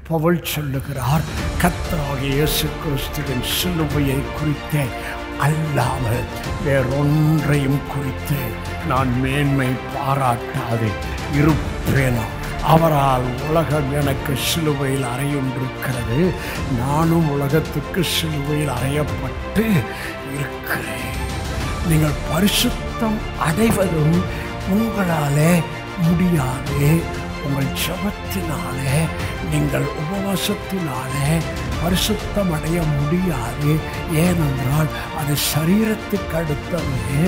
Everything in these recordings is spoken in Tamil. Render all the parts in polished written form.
பவுல் சொல்லுகிறார், கர்த்தராகிய இயேசு கிறிஸ்துவின் சிலுவையை குறித்தே அல்லாமல் வேறொன்றையும் குறித்து நான் மேன்மை பாராட்டாது இருப்பேனா. அவரால் உலகம் எனக்கு சிலுவையில் அறையுண்டிருக்கிறது, நானும் உலகத்துக்கு சிலுவையில் அறையப்பட்டு இருக்கிறேன். நீங்கள் பரிசுத்தம் அடைவதும் உங்களாலே முடியாது. உங்கள் ஜெபத்தினாலே, நீங்கள் உபவாசத்தினாலே பரிசுத்தம் அடைய முடியாது. ஏனென்றால் அது சரீரத்துக்கு அடுத்தவே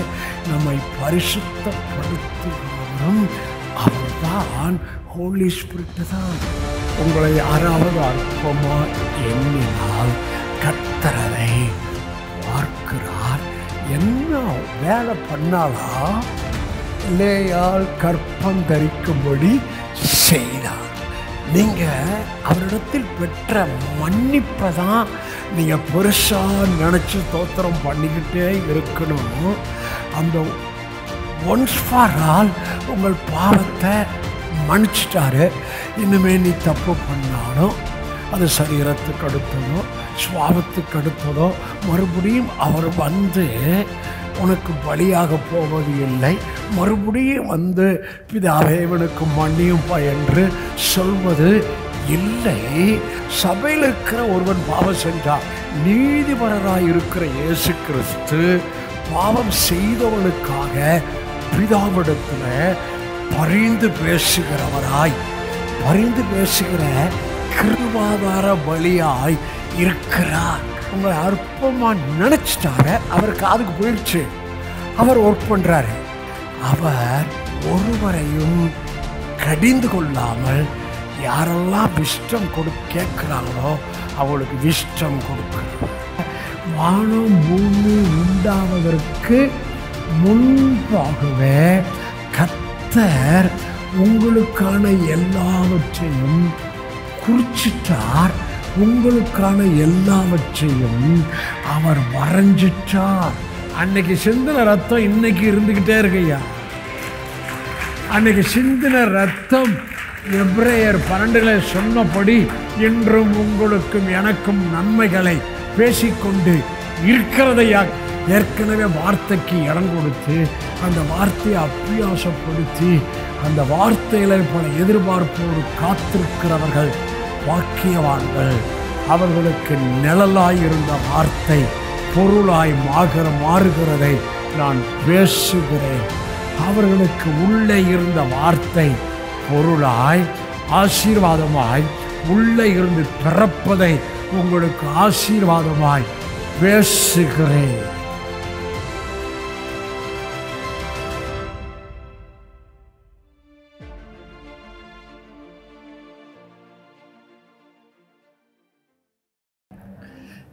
நம்மை பரிசுத்தப்படுத்துகிறவரும் அவர்தான், ஹோலி ஸ்பிரிட் தான். உங்களை யாராவது அற்பமாக எண்ணினால் கர்த்தரை பார்க்கிறார். என்ன வேலை பண்ணாலா? லேயால் கற்பம் தரிக்கும்படி செய்தார். நீங்க அவரிடத்தில் பெற்ற மன்னிப்பை தான் நீங்க பெருசா நினைச்சு தோத்திரம் பண்ணிக்கிட்டே இருக்கணும். அந்த ஒன்ஸ் ஃபார் ஆல் உங்கள் பாவத்தை மன்னிச்சிட்டாரு. இனிமே நீ தப்பு பண்ணாலும் அது சரீரத்துக்கு அடுத்ததோ சுவாபத்துக்கு அடுத்ததோ மறுபடியும் அவர் வந்து உனக்கு பலியாக போவது இல்லை. மறுபடியும் வந்து பிதாவே இவனுக்கு மன்னியும்பா என்று சொல்வது இல்லை. சபையில் இருக்கிற ஒருவன் பாவம் சென்றார், நீதிபரராய் இருக்கிற இயேசு கிறிஸ்து பாவம் செய்தவனுக்காக பிதாவிடத்தில் பரிந்து பேசுகிறவராய், பரிந்து பேசுகிற கிருபாதார பலியாய் இருக்கிறார். உங்களை அற்பமா நினைச்சிட்டாங்க, அவர் காதுக்கு போயிடுச்சு, அவர் ஒர்க் பண்றாரு. அவர் ஒருவரையும் கடிந்து கொள்ளாமல் யாரெல்லாம் விஷ்டம் கேட்கிறாங்களோ அவளுக்கு விஷ்டம் கொடுக்கிறார். வானம் பூமி உண்டாவதற்கு முன்பாகவே கர்த்தர் உங்களுக்கான எல்லாவற்றையும் குறிச்சிட்டார். உங்களுக்கான எல்லாவற்றையும் அவர் வரைஞ்சிட்டார். அன்னைக்கு சிந்தின ரத்தம் இன்னைக்கு இருந்துகிட்டே இருக்கையா. அன்னைக்கு சிந்தின ரத்தம் எபிரேயர் 12 சொன்னபடி இன்றும் உங்களுக்கும் எனக்கும் நன்மைகளை பேசிக்கொண்டு இருக்கிறதையா. ஏற்கனவே வார்த்தைக்கு இடம் கொடுத்து அந்த வார்த்தையை அப்பியாசப்படுத்தி அந்த வருவார்த்தையில பல எதிர்பார்ப்போடு காத்திருக்கிறவர்கள் வாக்கியவான்கள். அவர்களுக்கு நிழலாயிருந்த வார்த்தை பொருளாய் மாறுகிறதை நான் பேசுகிறேன். அவர்களுக்கு உள்ளே இருந்த வார்த்தை பொருளாய் ஆசீர்வாதமாய் உள்ளே இருந்து பிறப்பதை உங்களுக்கு ஆசீர்வாதமாய் பேசுகிறேன்.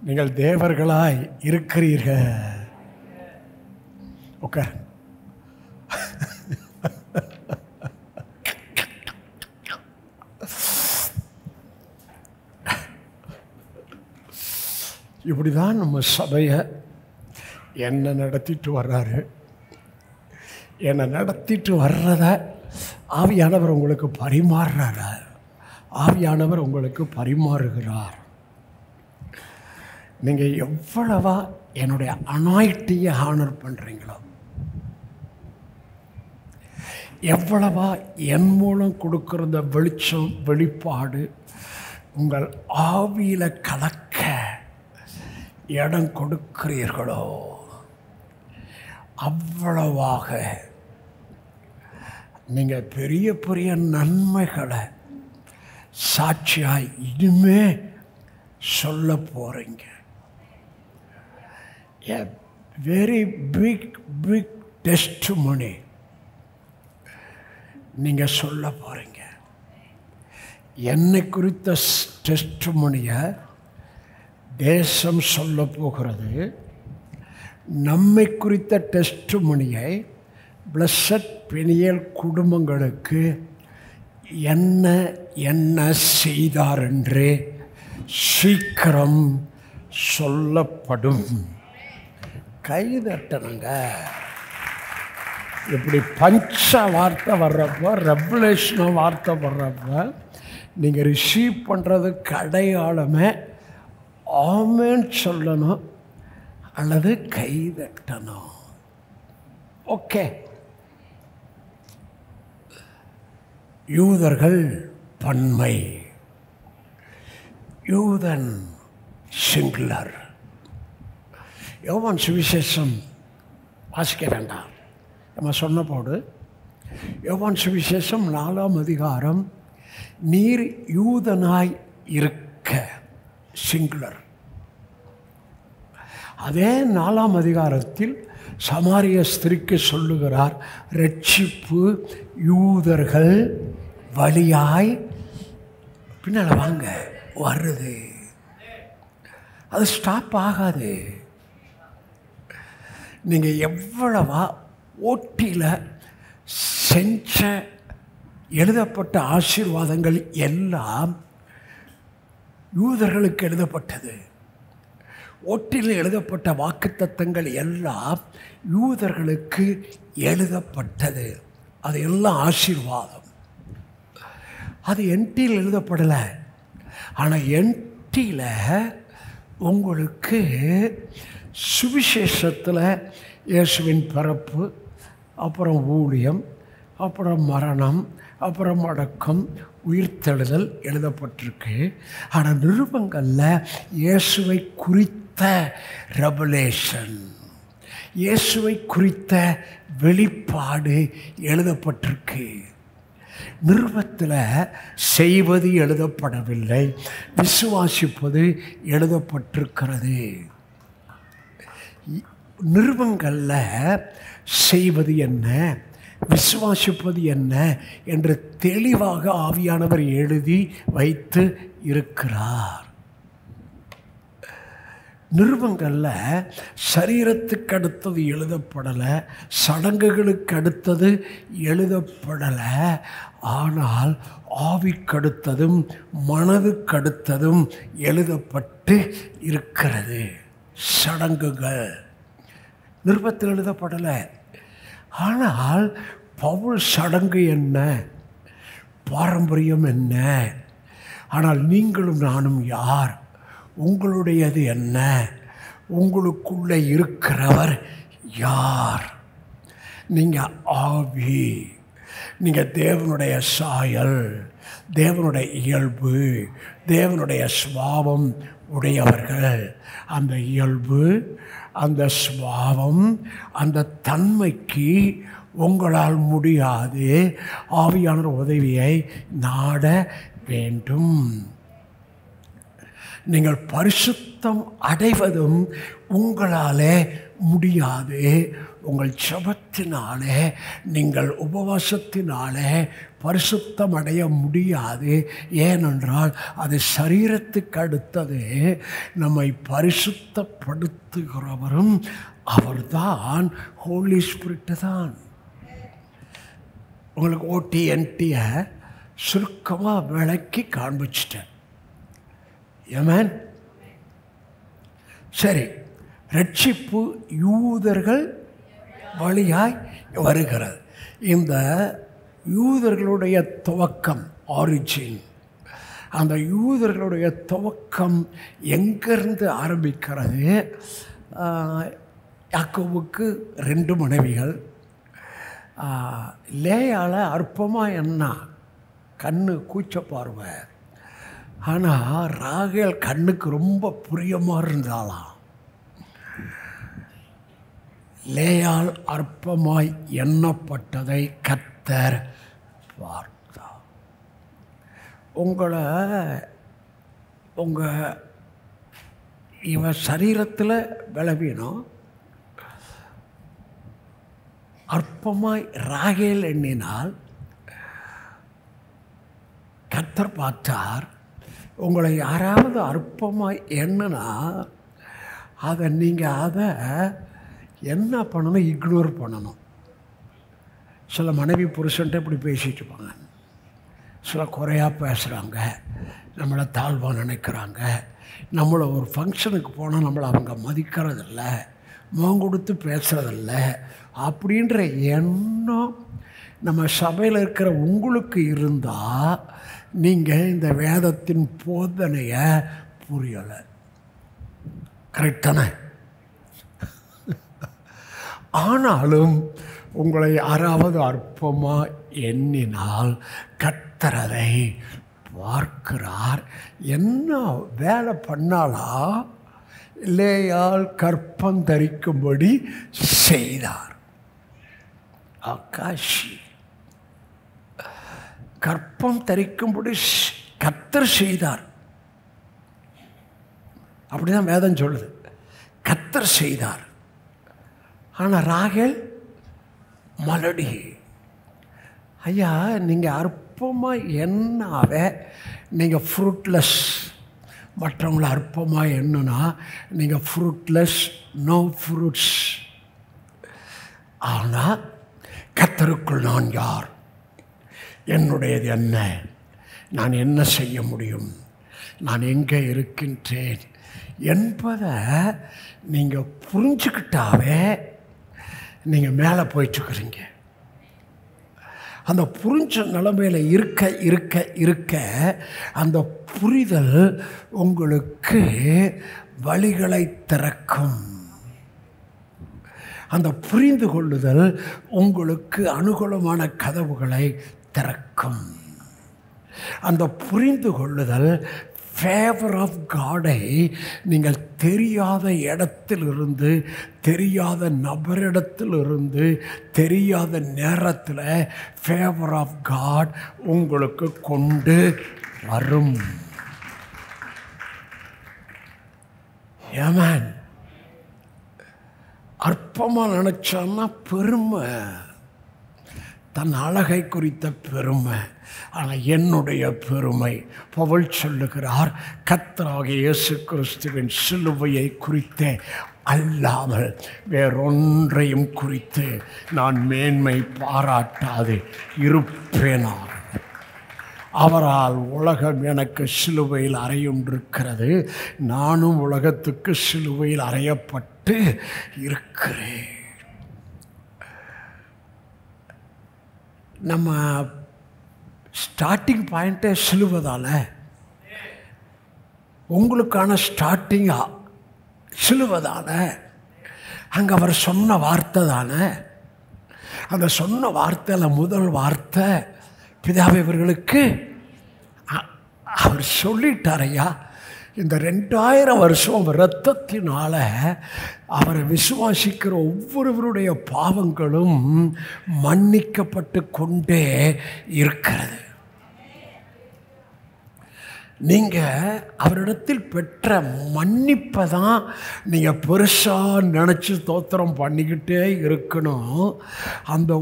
நீங்கள் தேவர்களாய் இருக்கிறீர்கள். ஓகே, இப்படிதான் நம்ம சபையை என்ன நடத்திட்டு வர்றாரு. என்னை நடத்திட்டு வர்றத ஆவியானவர் உங்களுக்கு பரிமாறுறார். ஆவியானவர் உங்களுக்கு பரிமாறுகிறார். நீங்கள் எவ்வளவா என்னுடைய அனாயிட்டியை ஹானர் பண்ணுறீங்களோ, எவ்வளவா என் மூலம் கொடுக்குற வெளிச்சம் வெளிப்பாடு உங்கள் ஆவியில் கலக்க இடம் கொடுக்கிறீர்களோ, அவ்வளவாக நீங்கள் பெரிய பெரிய நன்மைகளை சாட்சியாய் இனிமே சொல்ல போகிறீங்க. A very big testimony நீங்கள் சொல்ல போகிறீங்க. என்னை குறித்த டெஸ்டிமோனியை தேசம் சொல்ல போகிறது. நம்மை குறித்த டெஸ்டிமோனியை பிளஸட் பெனியல் குடும்பங்களுக்கு என்ன என்ன செய்தார் என்று சீக்கிரம் சொல்லப்படும். கைதட்டணுங்க. இப்படி பஞ்ச வார்த்தை வர்றப்போ, ரெவலேஷன் வார்த்தை வர்றப்போ நீங்கள் ரிசீவ் பண்ணுறதுக்கு அடையாளமே ஆமென் சொல்லணும் அல்லது கை தட்டணும். ஓகே. யூதர்கள் பன்மை, யூதன் சிங்குலர். யோவான் சுவிசேஷம் வாசிக்க வேண்டாம், நம்ம சொன்ன போடு. யோவான் சுவிசேஷம் 4ஆம் அதிகாரம், நீர் யூதனாய் இருக்க, சிங்குலர். அதே 4ஆம் அதிகாரத்தில் சமாரிய ஸ்திரிக்கு சொல்லுகிறார், ரட்சிப்பு யூதர்கள் வழியாய் பின்னால் வாங்க வருது. அது ஸ்டாப் ஆகாது. நீங்கள் எவ்வளவா ஓட்டியில் செஞ்ச எழுதப்பட்ட ஆசீர்வாதங்கள் எல்லாம் யூதர்களுக்கு எழுதப்பட்டது. ஓட்டில் எழுதப்பட்ட வாக்குத்தத்தங்கள் எல்லாம் யூதர்களுக்கு எழுதப்பட்டது. அது எல்லாம் ஆசீர்வாதம். அது என்டியில் எழுதப்படலை. ஆனால் என்டியில் உங்களுக்கு சுவிசேஷத்தில் இயேசுவின் பிறப்பு, அப்புறம் ஊழியம், அப்புறம் மரணம், அப்புறம் அடக்கம், உயிர்த்தெழுதல் எழுதப்பட்டிருக்கு. ஆனால் நிருபங்களில் இயேசுவை குறித்த ரெவலேஷன், இயேசுவை குறித்த வெளிப்பாடு எழுதப்பட்டிருக்கு. நிருபத்தில் செய்வது எழுதப்படவில்லை, விசுவாசிப்பது எழுதப்பட்டிருக்கிறது. நிருபங்களில் செய்வது என்ன, விசுவாசிப்பது என்ன என்று தெளிவாக ஆவியானவர் எழுதி வைத்து இருக்கிறார். நிருபங்களில் சரீரத்துக்கு அடுத்தது எழுதப்படலை, சடங்குகளுக்கு அடுத்தது எழுதப்படலை. ஆனால் ஆவிக்கடுத்ததும் மனதுக்கடுத்ததும் எழுதப்பட்டு இருக்கிறது. சடங்குகள் நிருபத்தில் எழுதப்படலை. ஆனால் பவுல் சடங்கு என்ன, பாரம்பரியம் என்ன, ஆனால் நீங்களும் நானும் யார், உங்களுடையது என்ன, உங்களுக்குள்ளே இருக்கிறவர் யார்? நீங்கள் ஆவி, நீங்கள் தேவனுடைய சாயல், தேவனுடைய இயல்பு, தேவனுடைய சுபாவம் உடையவர்கள். அந்த இயல்பு, அந்த சுபாவம், அந்த தன்மைக்கு உங்களால் முடியாது. ஆவியானவர் உதவியை நாட வேண்டும். நீங்கள் பரிசுத்தம் அடைவதும் உங்களாலே முடியாது. உங்கள் ஜெபத்தினாலே, நீங்கள் உபவாசத்தினாலே பரிசுத்தம் அடைய முடியாது. ஏனென்றால் அது சரீரத்துக்கு அடுத்தது. நம்மை பரிசுத்தப்படுத்துகிறவரும் அவர்தான், ஹோலி ஸ்பிரிட்டு தான். உங்களுக்கு ஓடிஎன்டியை சுருக்கமாக விளக்கி காண்பிச்சிட்டேன். ஆமென். சரி, ரட்சிப்பு யூதர்கள் வழியாய் வருகிறது. இந்த யூதர்களுடைய துவக்கம், ஆரிஜின், அந்த யூதர்களுடைய துவக்கம் எங்கிருந்து ஆரம்பிக்கிறது? யாக்கோபுக்கு 2 மனைவிகள். லேயால் அற்பமாக என்ன, கண்ணு கூச்ச பார்வை. ஆனால் ராகேல் கண்ணுக்கு ரொம்ப பிரியமாக இருந்தாளாம். லேயால் அற்பமாய் எண்ணப்பட்டதை கர்த்தர் பார்த்தார். இவன் சரீரத்தில் பலவீனம், அற்பமாய் ராகேல் எண்ணினால் கர்த்தர் பார்த்தார். உங்களை யாராவது அற்பமாய் எண்ணுனா அதை என்ன பண்ணணும்? இக்னோர் பண்ணணும். சில மனைவி புருஷன்ட்டு இப்படி பேசிட்டு இருப்பாங்க, சில குறையாக பேசுகிறாங்க, நம்மளை தாழ்வாக நினைக்கிறாங்க, நம்மளை ஒரு ஃபங்க்ஷனுக்கு போனால் நம்மளை அவங்க மதிக்கிறதில்ல, முகம் கொடுத்து பேசுகிறதில்ல அப்படின்ற எண்ணம் நம்ம சபையில் இருக்கிற உங்களுக்கு இருந்தால் நீங்கள் இந்த வேதத்தின் போதனையை புரியலை. கரெக்ட் தானே? ஆனாலும் உங்களை யாராவது அற்பமாக எண்ணினால் கர்த்தர் அதை பார்க்கிறார். என்ன வேலை பண்ணாலா? லேயால் கற்பம் தரிக்கும்படி செய்தார். ஆகாஷி கற்பம் தரிக்கும்படி கர்த்தர் செய்தார். அப்படிதான் வேதம் சொல்லுது, கர்த்தர் செய்தார். ஆனால் ராகேல் மலடி. ஐயா, நீங்கள் அற்பமாக என்னாவே நீங்கள் ஃப்ரூட்லெஸ். மற்றவங்களை அற்பமாக என்னன்னா நீங்கள் ஃப்ரூட்லெஸ், நோ ஃப்ரூட்ஸ். ஆனால் கர்த்தருக்குள் நான் யார், என்னுடையது என்ன, நான் என்ன செய்ய முடியும், நான் எங்கே இருக்கின்றேன் என்பதை நீங்கள் புரிஞ்சுக்கிட்டாவே நீங்கள் மேலே போயிட்டுருக்குறீங்க. அந்த புரிஞ்ச நிலைமையில் இருக்க இருக்க இருக்க அந்த புரிதல் உங்களுக்கு வழிகளை திறக்கும். அந்த புரிந்து கொள்ளுதல் உங்களுக்கு அனுகூலமான கதவுகளை திறக்கும். அந்த புரிந்து கொள்ளுதல் ஃபேவர் ஆஃப் காடை நீங்கள் தெரியாத இடத்திலிருந்து, தெரியாத நபரிடத்திலிருந்து, தெரியாத நேரத்தில் ஃபேவர் ஆஃப் காட் உங்களுக்கு கொண்டு வரும். ஏமேன். அற்பமாக நினச்சான்னா பெருமை, தன் அழகை குறித்த பெருமை. ஆனால் என்னுடைய பெருமை, பவுல் சொல்லுகிறார், கர்த்தராகிய இயேசு கிறிஸ்துவின் சிலுவையை குறித்தே அல்லாமல் வேறொன்றையும் குறித்து நான் மேன்மை பாராட்டாது இருப்பேனாக. அவரால் உலகம் எனக்கு சிலுவையில் அறையுண்டிருக்கிறது, நானும் உலகத்துக்கு சிலுவையில் அறையப்பட்டு இருக்கிறேன். நம்ம ஸ்டார்டிங் பாயிண்ட்டே சிலுவதால, உங்களுக்கான ஸ்டார்டிங்கா சிலுவதால. அங்கே அவர் சொன்ன வார்த்தை தானே. அந்த சொன்ன வார்த்தையில் முதல் வார்த்தை, பிதாவே இவர்களுக்கு அவர் சொல்லிட்டாரையா. இந்த 2000 வருஷம் இரத்தத்தினால அவரை விசுவாசிக்கிற ஒவ்வொருவருடைய பாவங்களும் மன்னிக்கப்பட்டு கொண்டே இருக்கிறது. நீங்கள் அவரிடத்தில் பெற்ற மன்னிப்பை தான் நீங்கள் பெருசாக நினச்சி ஸ்தோத்திரம் பண்ணிக்கிட்டே இருக்கணும். அந்த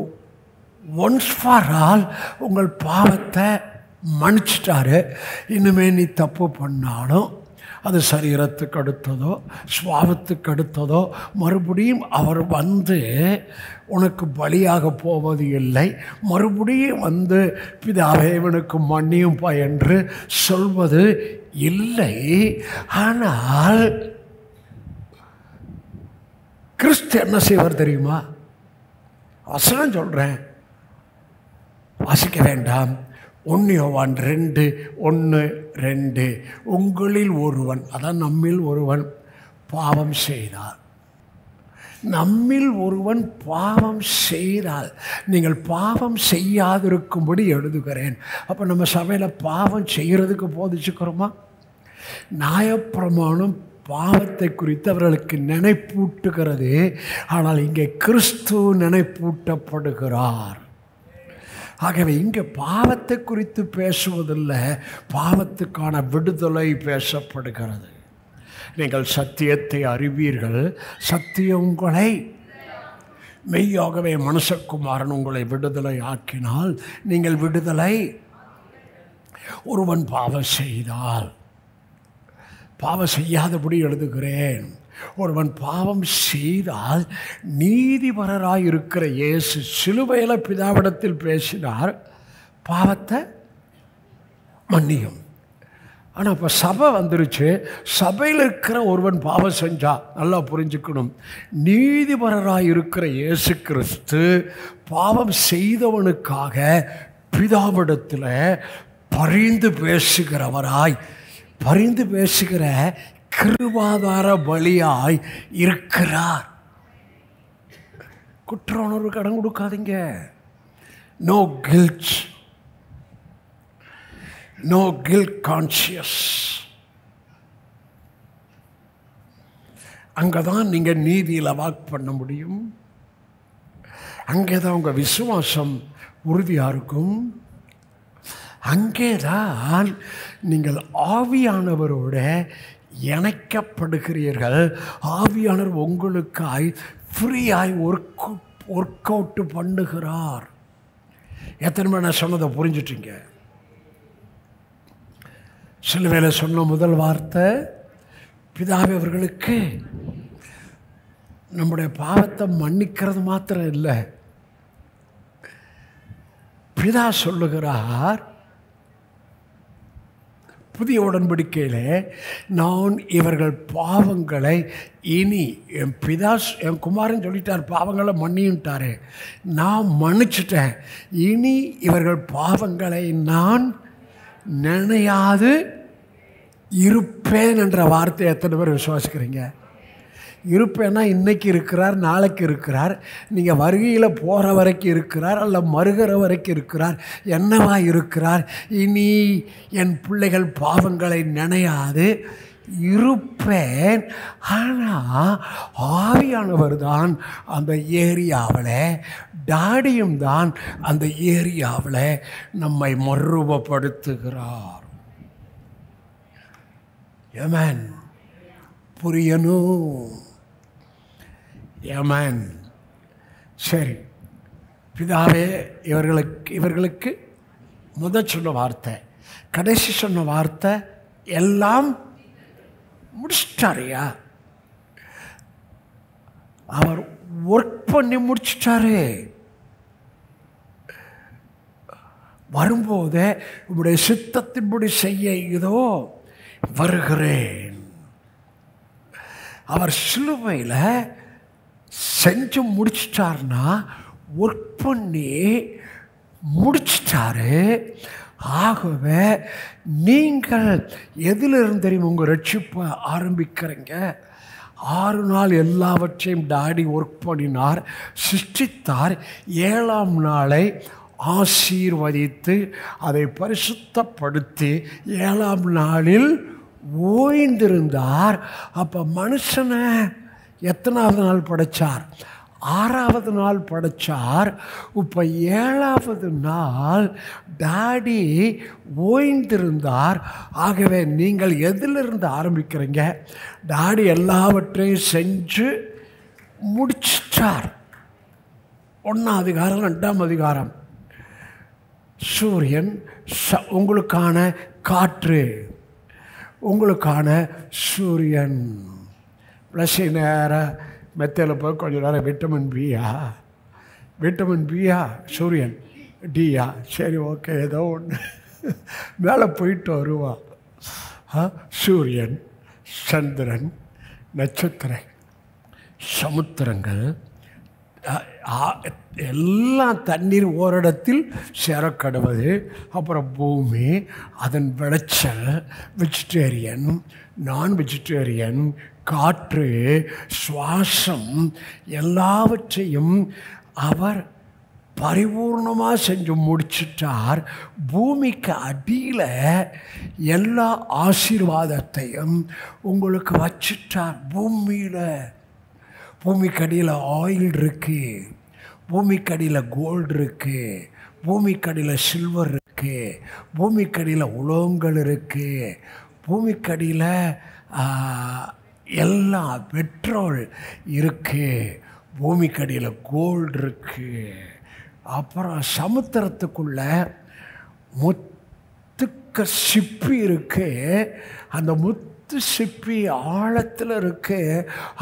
ஒன்ஸ் ஃபார் ஆல் உங்கள் பாவத்தை மன்னிச்சிட்டாரு. இனிமேல் நீ தப்பு பண்ணாலும், அது சரீரத்துக்கு அடுத்ததோ சுவாபத்துக்கு அடுத்ததோ, மறுபடியும் அவர் வந்து உனக்கு பலியாக போவது இல்லை. மறுபடியும் வந்து பிதாவே இவனுக்கு மன்னியும்பா என்று சொல்வது இல்லை. ஆனால் கிறிஸ்து என்ன செய்வார் தெரியுமா? வசனம் சொல்கிறேன், வாசிக்க வேண்டாம். 1 யோவான் 2:1-2, உங்களில் ஒருவன், அதான் நம்மில் ஒருவன் பாவம் செய்தார். நம்மில் ஒருவன் பாவம் செய்தால் நீங்கள் பாவம் செய்யாதிருக்கும்படி எழுதுகிறேன். அப்போ நம்ம சபையில் பாவம் செய்கிறதுக்கு போதிச்சுக்கிறோமா? நியாயப்பிரமாணம் பாவத்தை குறித்து அவர்களுக்கு நினைப்பூட்டுகிறது. ஆனால் இங்கே கிறிஸ்து நினைப்பூட்டப்படுகிறார். ஆகவே இங்கே பாவத்தை குறித்து பேசுவதில்லை, பாவத்துக்கான விடுதலை பேசப்படுகிறது. நீங்கள் சத்தியத்தை அறிவீர்கள், சத்தியம் உங்களை மெய்யாகவே மனுஷகுமாரன் உங்களை விடுதலை ஆக்கினால் நீங்கள் விடுதலை. ஒருவன் பாவம் செய்தால், பாவம் செய்யாதபடி எழுதுகிறேன், ஒருவன் பாவம் செய்தால் நீதிபரராய் இருக்கிற இயேசு சிலுவையில் பிதாவிடத்தில் பேசினார், பாவத்தை மன்னியும். ஆனால் இப்போ சபை வந்துருச்சு. சபையில் இருக்கிற ஒருவன் பாவம் செஞ்சா, நல்லா புரிஞ்சுக்கணும், நீதிபரராய் இருக்கிற இயேசு கிறிஸ்து பாவம் செய்தவனுக்காக பிதாவிடத்தில் பரிந்து பேசுகிறவராய், பரிந்து பேசுகிற கிருபாதார பலியாய் இருக்கிறார். குற்ற உணர்வு கடன் கொடுக்காதீங்க. No guilt, no guilt conscious. அங்கே தான் நீங்கள் நீதியில் வாக் பண்ண முடியும். அங்கே தான் உங்கள் விசுவாசம் உறுதியாக இருக்கும். அங்கே தான் நீங்கள் ஆவியானவரோட இணைக்கப்படுகிறீர்கள். ஆவியானவர் உங்களுக்காய் ஃப்ரீயாய் ஒர்க் அவுட் பண்ணுகிறார். எத்தனை மணி நான் சொன்னதை புரிஞ்சுட்டீங்க? சில வேளை சொன்ன முதல் வார்த்தை, பிதாவே அவர்களுக்கு நம்முடைய பாவத்தை மன்னிக்கிறது மாத்திரம் இல்லை, பிதா சொல்லுகிறார் புதிய உடன்படிக்கையில், நான் இவர்கள் பாவங்களை இனி, என் பிதா என் குமாரன் சொல்லிட்டார் பாவங்களை மன்னிட்டாரு, நான் மன்னிச்சிட்டேன், இனி இவர்கள் பாவங்களை நான் நினையாது இருப்பேன் என்ற வார்த்தை எத்தனை பேர் விசுவாசிக்கிறீங்க? இருப்பேன்னா இன்றைக்கி இருக்கிறார், நாளைக்கு இருக்கிறார், நீங்கள் வருகையில் போகிற வரைக்கும் இருக்கிறார், அல்ல மறுகிற வரைக்கும் இருக்கிறார். என்னவா இருக்கிறார்? இனி என் பிள்ளைகள் பாவங்களை நினையாது இருப்பேன். ஆனால் ஆவியானவர் தான் அந்த ஏரியாவில், டாடியும் தான் அந்த ஏரியாவில் நம்மை மறுரூபப்படுத்துகிறார். ஆமென். புரியணும். ஆமென். சரி, பிதாவே இவர்களுக்கு முதல் சொன்ன வார்த்தை, கடைசி சொன்ன வார்த்தை எல்லாம் முடிச்சிட்டாரையா? அவர் ஒர்க் பண்ணி முடிச்சிட்டாரு. வரும்போதே உங்களுடைய சித்தத்தின்படி செய்ய இதோ வருகிறேன். அவர் சிலுவையில் செஞ்சு முடிச்சிட்டார்னா, ஒர்க் பண்ணி முடிச்சிட்டாரு. ஆகவே நீங்கள் எதிலிருந்து தெரியும் உங்கள் ரட்சிப்பை ஆரம்பிக்கிறீங்க? 6 நாள் எல்லாவற்றையும் டாடி ஒர்க் பண்ணினார், சிருஷ்டித்தார். 7ஆம் நாளை ஆசீர்வதித்து அதை பரிசுத்தப்படுத்தி 7ஆம் நாளில் ஓய்ந்திருந்தார். அப்போ மனுஷனை எத்தனாவது நாள் படைத்தார்? 6ஆவது நாள் படைத்தார். இப்போ 7ஆவது நாள் டாடி ஓய்ந்திருந்தார். ஆகவே நீங்கள் எதிலிருந்து ஆரம்பிக்கிறீங்க? டாடி எல்லாவற்றையும் செஞ்சு முடிச்சிட்டார். 1ஆம் அதிகாரம் 2ஆம் அதிகாரம். சூரியன் உங்களுக்கான காற்று, உங்களுக்கான சூரியன். ப்ளஸ் நேரம் மெத்தையில் போய் கொஞ்சம் நேரம் விட்டமின் பியா சூரியன் டியா, சரி ஓகே ஏதோ ஒன்று மேலே போயிட்டு வருவா. சூரியன், சந்திரன், நட்சத்திரம், சமுத்திரங்கள் எல்லாம் தண்ணீர் ஓரிடத்தில் சேரக்கடுவது. அப்புறம் பூமி, அதன் விளைச்சல், வெஜிடேரியன், நான் வெஜிடேரியன், காற்று, சுவாசம், எல்லாவற்றையும் அவர் பரிபூர்ணமாக செஞ்சு முடிச்சிட்டார். பூமிக்கு அடியில் எல்லா ஆசீர்வாதத்தையும் உங்களுக்கு வச்சிட்டார். பூமிக்கடியில் ஆயில் இருக்குது, பூமிக்கடியில் கோல்டு இருக்குது, பூமிக்கடியில் சில்வர் இருக்குது, பூமிக்கடியில் உலோகங்கள் இருக்குது, பூமிக்கடியில் எல்லாம் பெட்ரோல் இருக்குது, பூமிக்கடியில் கோல்டு இருக்குது. அப்புறம் சமுத்திரத்துக்குள்ள முத்துக்க சிப்பி இருக்குது. அந்த முத்து சிப்பி ஆழத்தில் இருக்கு.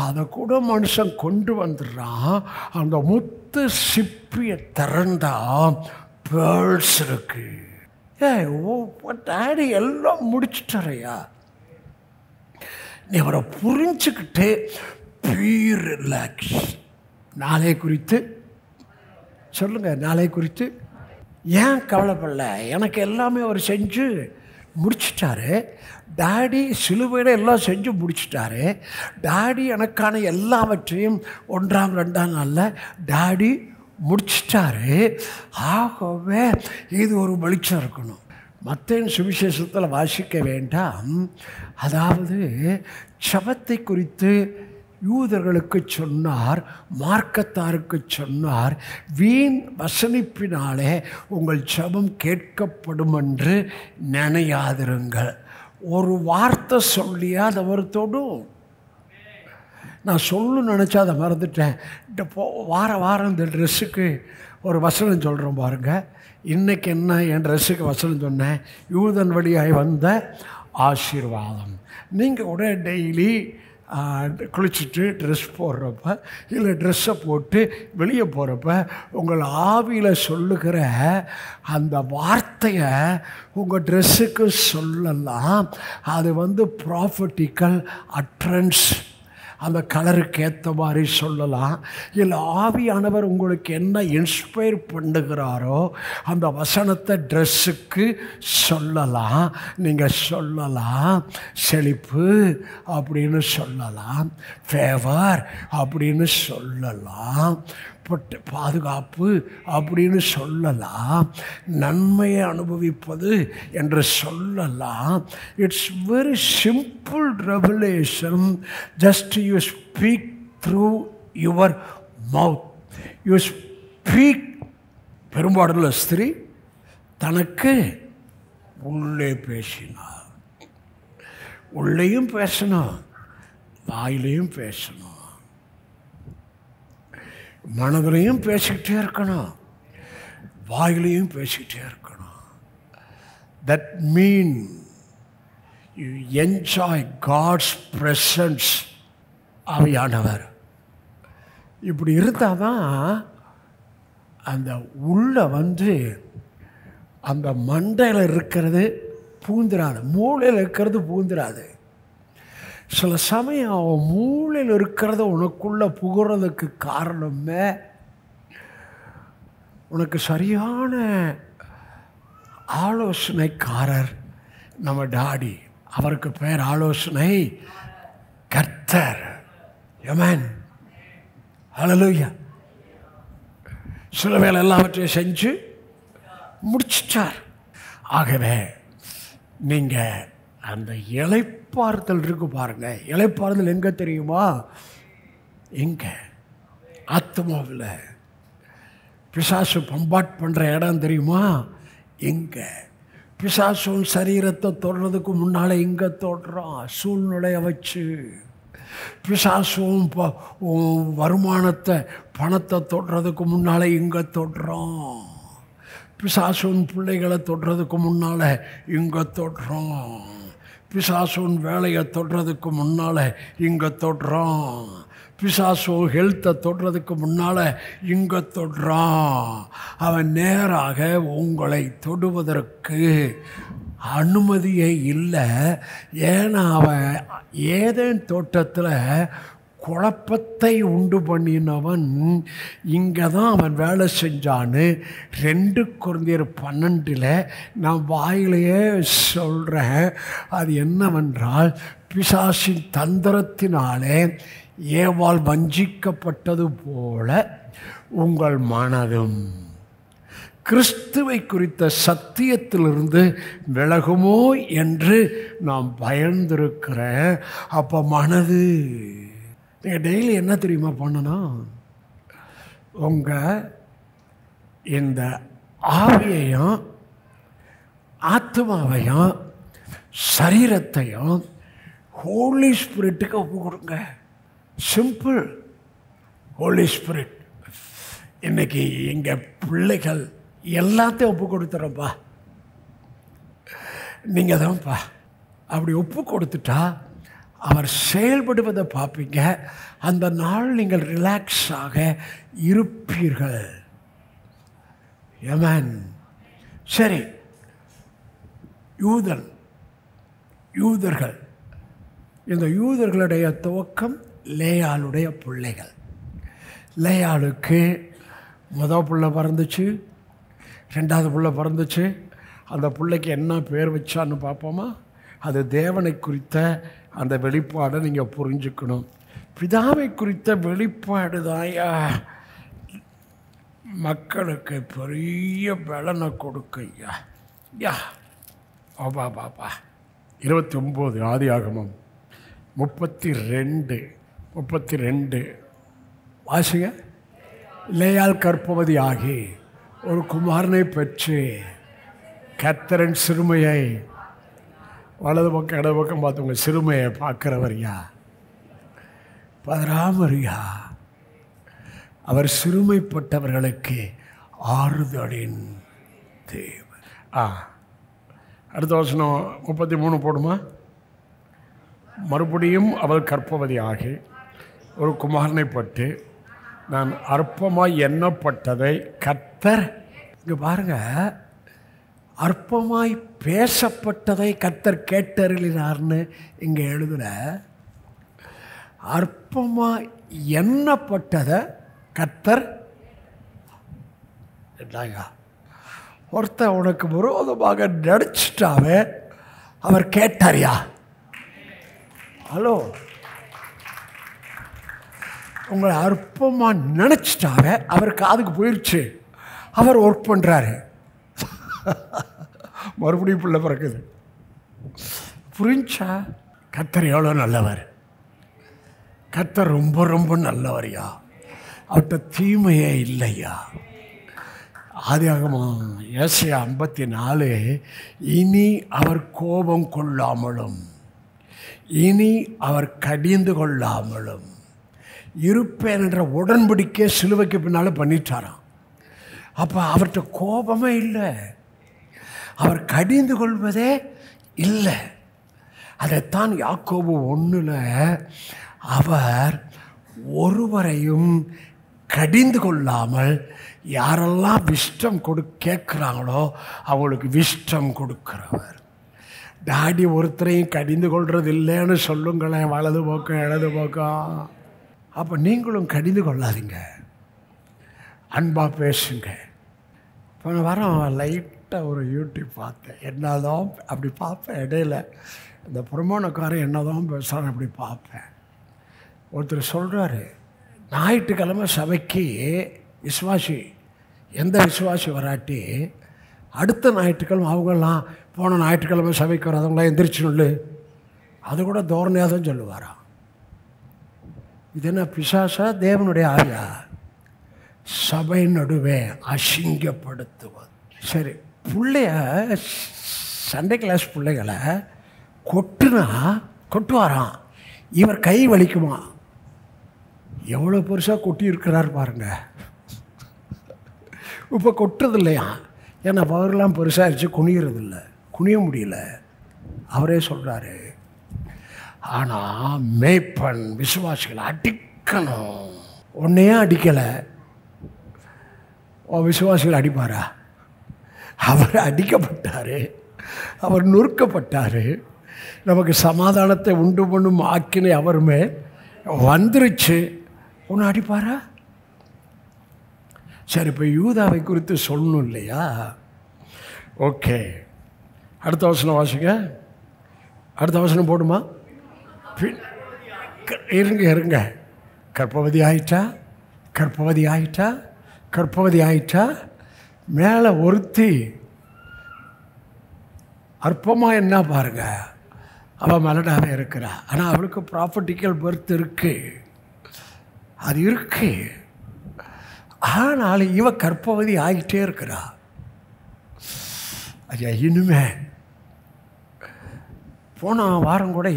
அதை கூட மனுஷன் கொண்டு வந்துடுறான். அந்த முத்து சிப்பியை திறந்தா பேர்ட்ஸ் இருக்கு. டாடி எல்லாம் முடிச்சுட்டாரையா? நீ அவரை புரிஞ்சுக்கிட்டு பீ ரிலாக்ஸ். நாளை குறித்து சொல்லுங்க, நாளை குறித்து ஏன் கவலைப்படல? எனக்கு எல்லாமே அவர் செஞ்சு முடிச்சிட்டாரு. டாடி சிலுவையில் எல்லாம் செஞ்சு முடிச்சிட்டாரு. டாடி எனக்கான எல்லாவற்றையும் 1ஆம் 2ஆம் நாளில் டாடி முடிச்சிட்டாரு. ஆகவே இது ஒரு வெளிச்சம் இருக்கணும். மத்தேயு சுவிசேஷத்தில் வாசிக்க வேண்டாம். அதாவது ஜெபத்தை குறித்து யூதர்களுக்கு சொன்னார், மார்க்கத்தாருக்கு சொன்னார், வீண் வசனிப்பினாலே உங்கள் ஜெபம் கேட்கப்படும் என்று நினையாதிருங்கள். ஒரு வார்த்தை சொல்லியா அதை அவர் தொடும். நான் சொல்லணும்னு நினச்சா அதை மறந்துட்டேன். வாரம் இந்த ட்ரெஸ்ஸுக்கு ஒரு வசனம் சொல்கிறோம் பாருங்கள். இன்றைக்கி என்ன என் ட்ரெஸ்ஸுக்கு வசனம் சொன்னேன்? யூதன் வழியாய் வந்த ஆசீர்வாதம். நீங்கள் உடனே டெய்லி குளிச்சுட்டு ட்ரெஸ் போடுறப்ப இல்லை ட்ரெஸ்ஸை போட்டு வெளியே போகிறப்ப உங்கள் ஆவியில் சொல்லுகிற அந்த வார்த்தையை உங்கள் ட்ரெஸ்ஸுக்கு சொல்லலாம். அது ப்ராஃபட்டிக்கல் அட்ரன்ஸ். அந்த கலருக்கு ஏற்ற மாதிரி சொல்லலாம். இல்லை ஆவியானவர் உங்களுக்கு என்ன இன்ஸ்பயர் பண்ணுகிறாரோ அந்த வசனத்தை ட்ரெஸ்ஸுக்கு சொல்லலாம். நீங்கள் சொல்லலாம் செழிப்பு அப்படின்னு சொல்லலாம், ஃபேவர் அப்படின்னு சொல்லலாம், பாதுகாப்பு அப்படின்னு சொல்லலாம், நன்மையை அனுபவிப்பது என்று சொல்லலாம். It's very simple revelation. Just you speak through your mouth. You speak. பெரும்பாடுள்ள ஸ்திரீ தனக்கு உள்ளே பேசினார். உள்ளேயும் பேசணும், வாயிலையும் பேசணும், மனதிலையும் பேசிக்கிட்டே இருக்கணும், வாயிலையும் பேசிக்கிட்டே இருக்கணும். That mean you enjoy God's presence. ஆவியானவர் இப்படி இருந்தால் தான் அந்த உள்ள அந்த மண்டையில் இருக்கிறது பூந்துராது, மூளையில் இருக்கிறது பூந்துராது. சில சமயம் அவன் மூளையில் இருக்கிறத உனக்குள்ளே புகுறதுக்கு காரணமே உனக்கு சரியான ஆலோசனைக்காரர் நம்ம டாடி. அவருக்கு பேர் ஆலோசனை கர்த்தர். ஆமென், ஹல்லேலூயா. சில வேலை எல்லாவற்றையும் செஞ்சு முடிச்சிட்டார். ஆகவே நீங்கள் அந்த இளைப்பாறுதல் இருக்கு பாருங்கள். இளைப்பாறுதல் எங்கே தெரியுமா? எங்கே? ஆத்மாவில். பிசாசு பம்பாட் பண்ணுற இடம் தெரியுமா? எங்கே? பிசாசும் சரீரத்தை தொடுறதுக்கு முன்னால் எங்கே தொடுறான்? சூழ்நிலையை வச்சு. பிசாசும் வருமானத்தை பணத்தை தொடுறதுக்கு முன்னால் எங்கே தொடுறான்? பிசாசுன் பிள்ளைகளை தொடுறதுக்கு முன்னால் இங்கே தொடுறோம். பிசாசுன் வேலையை தொடுறதுக்கு முன்னால் இங்கே தொடுறோம். பிசாசு ஹெல்த்தை தொடுறதுக்கு முன்னால் இங்கே தொடுறான். அவன் நேராக உங்களை தொடுவதற்கு அனுமதியே இல்லை. ஏன்னா அவன் ஏதேன் தோட்டத்தில் குழப்பத்தை உண்டு பண்ணினவன் இங்கே தான் அவன் வேலை செஞ்சான்னு 2 கொரிந்தியர் 12 நான் வாயிலேயே சொல்கிறேன். அது என்னவென்றால், பிசாசின் தந்திரத்தினாலே ஏவாள் வஞ்சிக்கப்பட்டது போல உங்கள் மனதும் கிறிஸ்துவை குறித்த சத்தியத்திலிருந்து விலகுமோ என்று நாம் பயந்திருக்கிறேன். அப்போ மனது நீங்கள் டெய்லி என்ன தெரியுமா பண்ணணும்? உங்கள் இந்த ஆவியையும் ஆத்மாவையும் சரீரத்தையும் ஹோலி ஸ்பிரிட்டுக்கு ஒப்பு கொடுங்க. சிம்பிள். ஹோலி ஸ்பிரிட். இன்றைக்கி எங்கள் பிள்ளைகள் எல்லாத்தையும் ஒப்பு கொடுத்துறப்பா. நீங்கள் தான்ப்பா. அப்படி ஒப்பு கொடுத்துட்டா அவர் செயல்படுவதை பார்ப்பீங்க. அந்த நாள் நீங்கள் ரிலாக்ஸாக இருப்பீர்கள். ஆமென். சரி, யூதர்கள். இந்த யூதர்களுடைய துவக்கம் லேயாளுடைய பிள்ளைகள். லேயாளுக்கு முதல் பிள்ளை பிறந்துச்சு. 2வது பிள்ளை பிறந்துச்சு. அந்த பிள்ளைக்கு என்ன பேர் வச்சான்னு பார்ப்போமா? அது தேவனை குறித்த அந்த வெளிப்பாடை நீங்கள் புரிஞ்சுக்கணும். பிதாவை குறித்த வெளிப்பாடு தாயா மக்களுக்கு பெரிய பலனை கொடுக்கையா. யா பாபா பாபா 29 ஆதியாகமம் 32 வாசிங்க. லேயாள் கர்ப்பவதி ஆகி ஒரு குமாரனை பெற்று கர்த்தரின் சிறுமையை, வலது பக்கம் இடது பக்கம் பார்த்தவங்க சிறுமையை பார்க்கிறவரியா பதராமரியா. அவர் சிறுமைப்பட்டவர்களுக்கு ஆறுதலின் தேவன். அடுத்த வசனம் 33 போடுமா? மறுபடியும் அவள் கர்ப்பவதி ஆகி ஒரு குமாரனை பட்டு நான் அற்பமாய் எண்ணப்பட்டதை கர்த்தர், இங்கே பாருங்க, அற்பமாய் பேசப்பட்டதை கர்த்தர் கேட்டறினார்னு இங்கே எழுதுல. அற்பமாய் எண்ணப்பட்டதை கர்த்தர் என்னங்க, ஒருத்தர் உனக்கு விரோதமாக நடிச்சிட்டாவே அவர் கேட்டாரியா? ஹலோ, உங்களை அற்பமாக நினச்சிட்டாவே அவர் காதுக்கு போயிடுச்சு, அவர் ஒர்க் பண்ணுறாரு, மறுபடியும் பிள்ளை பிறக்குது. புரிஞ்சா? கர்த்தர் எவ்வளோ நல்லவர்! கர்த்தர் ரொம்ப ரொம்ப நல்லவரையா. அவர்கிட்ட தீமையே இல்லையா. ஆதியாகமம் ஏசாயா 54 இனி அவர் கோபம் கொள்ளாமலும் இனி அவர் கடிந்து கொள்ளாமலும் இருப்பேன் என்ற உடன்படிக்கை சிலுவைக்கு பின்னால் பண்ணிட்டாராம். அப்போ அவர்கிட்ட கோபமே இல்லை, அவர் கடிந்து கொள்வதே இல்லை. அதைத்தான் யாக்கோபு 1 அவர் ஒருவரையும் கடிந்து கொள்ளாமல் யாரெல்லாம் விஷ்டம் கேட்குறாங்களோ அவங்களுக்கு விஷ்டம் கொடுக்கிறவர். டாடி ஒருத்தரையும் கடிந்து கொள்வது இல்லைன்னு சொல்லுங்களேன், வலது பக்கம் இடது பக்கம். அப்போ நீங்களும் கடிந்து கொள்ளாதீங்க, அன்பாக பேசுங்க. இப்போ நான் வரோம் லைட்டாக ஒரு யூடியூப் பார்த்தேன். என்னதான் அப்படி பார்ப்பேன், இடையில இந்த பிரமாணக்காரன் என்னதான் பேசுகிறான்னு அப்படி பார்ப்பேன். ஒருத்தர் சொல்கிறாரு, ஞாயிற்றுக்கிழமை சபைக்கு விசுவாசி, எந்த விசுவாசி வராட்டி அடுத்த ஞாயிற்றுக்கிழமை அவங்கெல்லாம் போன ஞாயிற்றுக்கிழமை சபைக்கு வராதவங்களாம் எந்திரிச்சுன்னு அது கூட தோரணையாக தான் சொல்லுவாராம். இது என்ன பிசாசா தேவனுடைய ஆவியா? சபை நடுவே அசிங்கப்படுத்துவது. சரி, பிள்ளைய சண்டே கிளாஸ் பிள்ளைகளை கொட்டுவாராம், இவர் கை வலிக்குமா? எவ்வளோ பெருசாக கொட்டி இருக்கிறார் பாருங்க. இப்போ கொட்டுறது இல்லையா? ஏன்னா பவர்லாம் பெருசாகிடுச்சு, குனியறதில்ல, குனிய முடியல. அவரே சொல்கிறாரு. ஆனால் மேய்ப்பன் விசுவாசிகளை அடிக்கணும். ஒன்றையே அடிக்கலை, விசுவாசிகள் அடிப்பாரா? அவர் அடிக்கப்பட்டார், அவர் நொறுக்கப்பட்டார். நமக்கு சமாதானத்தை உண்டு பண்ணும் ஆக்கினை அவருமே வந்துருச்சு. ஒன்று அடிப்பாரா? சரி, இப்போ யூதாவை குறித்து சொல்லணும் இல்லையா? ஓகே, அடுத்த வசனம் வாசிங்க. அடுத்த வசனம் போடுமா? இருங்க. கர்ப்பவதி ஆயிட்டா. மேலே ஒருத்தி அற்பமாக என்ன பாருங்க, அவள் மலடாக இருக்கிறா. ஆனால் அவளுக்கு ப்ராப்பர்ட்டிக்கல் பர்த் இருக்கு, அது இருக்கு. ஆனால் இவ கர்ப்பவதி ஆகிட்டே இருக்கிறா. ஐயா, இனிமே போன வாரம் கூட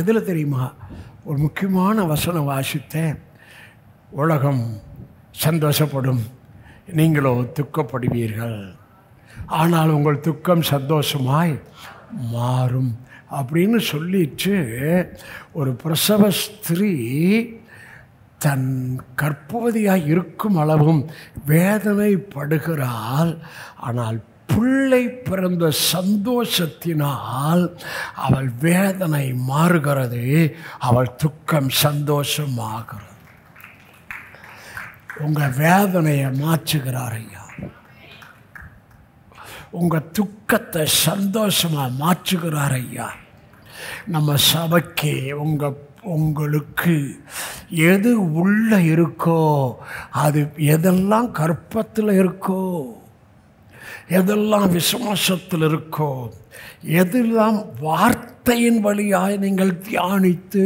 எதில் தெரியுமா ஒரு முக்கியமான வசனம் வாசித்தேன். உலகம் சந்தோஷப்படும், நீங்களோ துக்கப்படுவீர்கள், ஆனால் உங்கள் துக்கம் சந்தோஷமாய் மாறும் அப்படின்னு சொல்லிட்டு ஒரு பிரசவ ஸ்திரீ தன் கர்ப்பவதியாக இருக்கும் அளவும் வேதனைப்படுகிறாள். ஆனால் பிள்ளை பிறந்த சந்தோஷத்தினால் அவள் வேதனை மாறுகிறது, அவள் துக்கம் சந்தோஷமாகிறது. உங்கள் வேதனையை மாற்றுகிறார் ஐயா. உங்கள் துக்கத்தை சந்தோஷமாக மாற்றுகிறார் ஐயா. நம்ம சபைக்கு உங்களுக்கு எது உள்ள இருக்கோ, அது எதெல்லாம் கற்பத்தில் இருக்கோ, எதெல்லாம் விசுவாசத்தில் இருக்கோ, எதெல்லாம் வார்த்தையின் வழியாக நீங்கள் தியானித்து